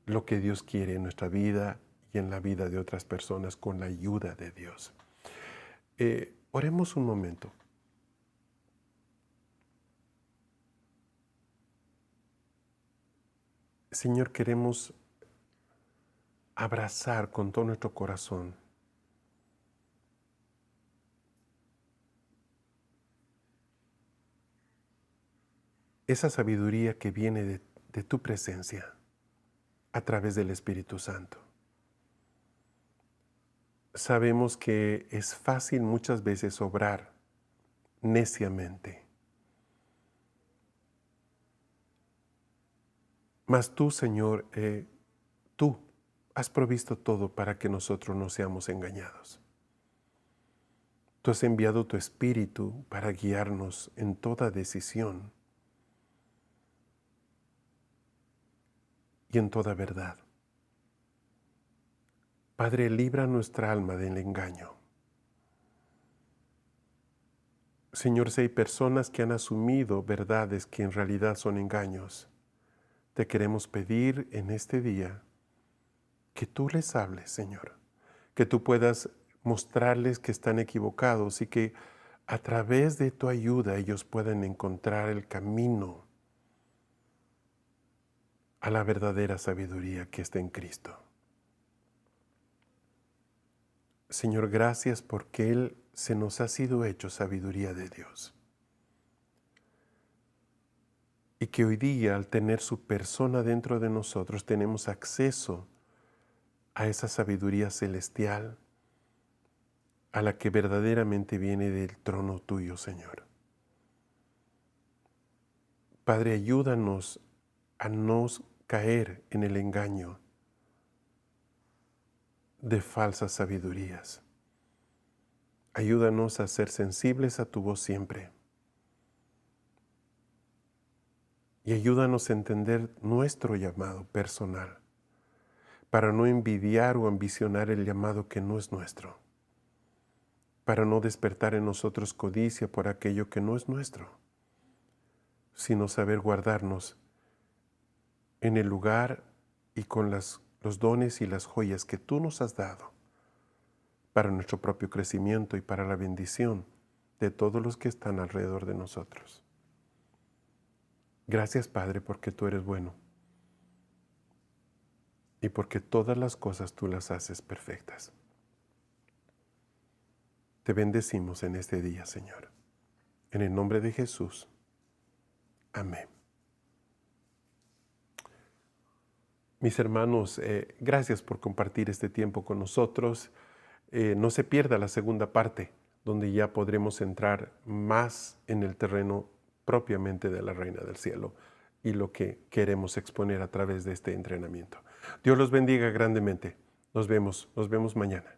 lo que Dios quiere en nuestra vida y en la vida de otras personas con la ayuda de Dios. Oremos un momento. Señor, queremos abrazar con todo nuestro corazón esa sabiduría que viene de tu presencia a través del Espíritu Santo. Sabemos que es fácil muchas veces obrar neciamente. Mas tú, Señor, tú has provisto todo para que nosotros no seamos engañados. Tú has enviado tu Espíritu para guiarnos en toda decisión y en toda verdad. Padre, libra nuestra alma del engaño. Señor, si hay personas que han asumido verdades que en realidad son engaños, te queremos pedir en este día que tú les hables, Señor, que tú puedas mostrarles que están equivocados y que a través de tu ayuda ellos puedan encontrar el camino a la verdadera sabiduría que está en Cristo. Señor, gracias porque Él se nos ha sido hecho sabiduría de Dios. Y que hoy día, al tener su persona dentro de nosotros, tenemos acceso a esa sabiduría celestial, a la que verdaderamente viene del trono tuyo, Señor. Padre, ayúdanos a no caer en el engaño de falsas sabidurías. Ayúdanos a ser sensibles a tu voz siempre. Y ayúdanos a entender nuestro llamado personal, para no envidiar o ambicionar el llamado que no es nuestro, para no despertar en nosotros codicia por aquello que no es nuestro, sino saber guardarnos en el lugar y con los dones y las joyas que tú nos has dado para nuestro propio crecimiento y para la bendición de todos los que están alrededor de nosotros. Gracias, Padre, porque tú eres bueno y porque todas las cosas tú las haces perfectas. Te bendecimos en este día, Señor. En el nombre de Jesús. Amén. Mis hermanos, gracias por compartir este tiempo con nosotros. No se pierda la segunda parte, donde ya podremos entrar más en el terreno propiamente de la Reina del Cielo y lo que queremos exponer a través de este entrenamiento. Dios los bendiga grandemente. Nos vemos mañana.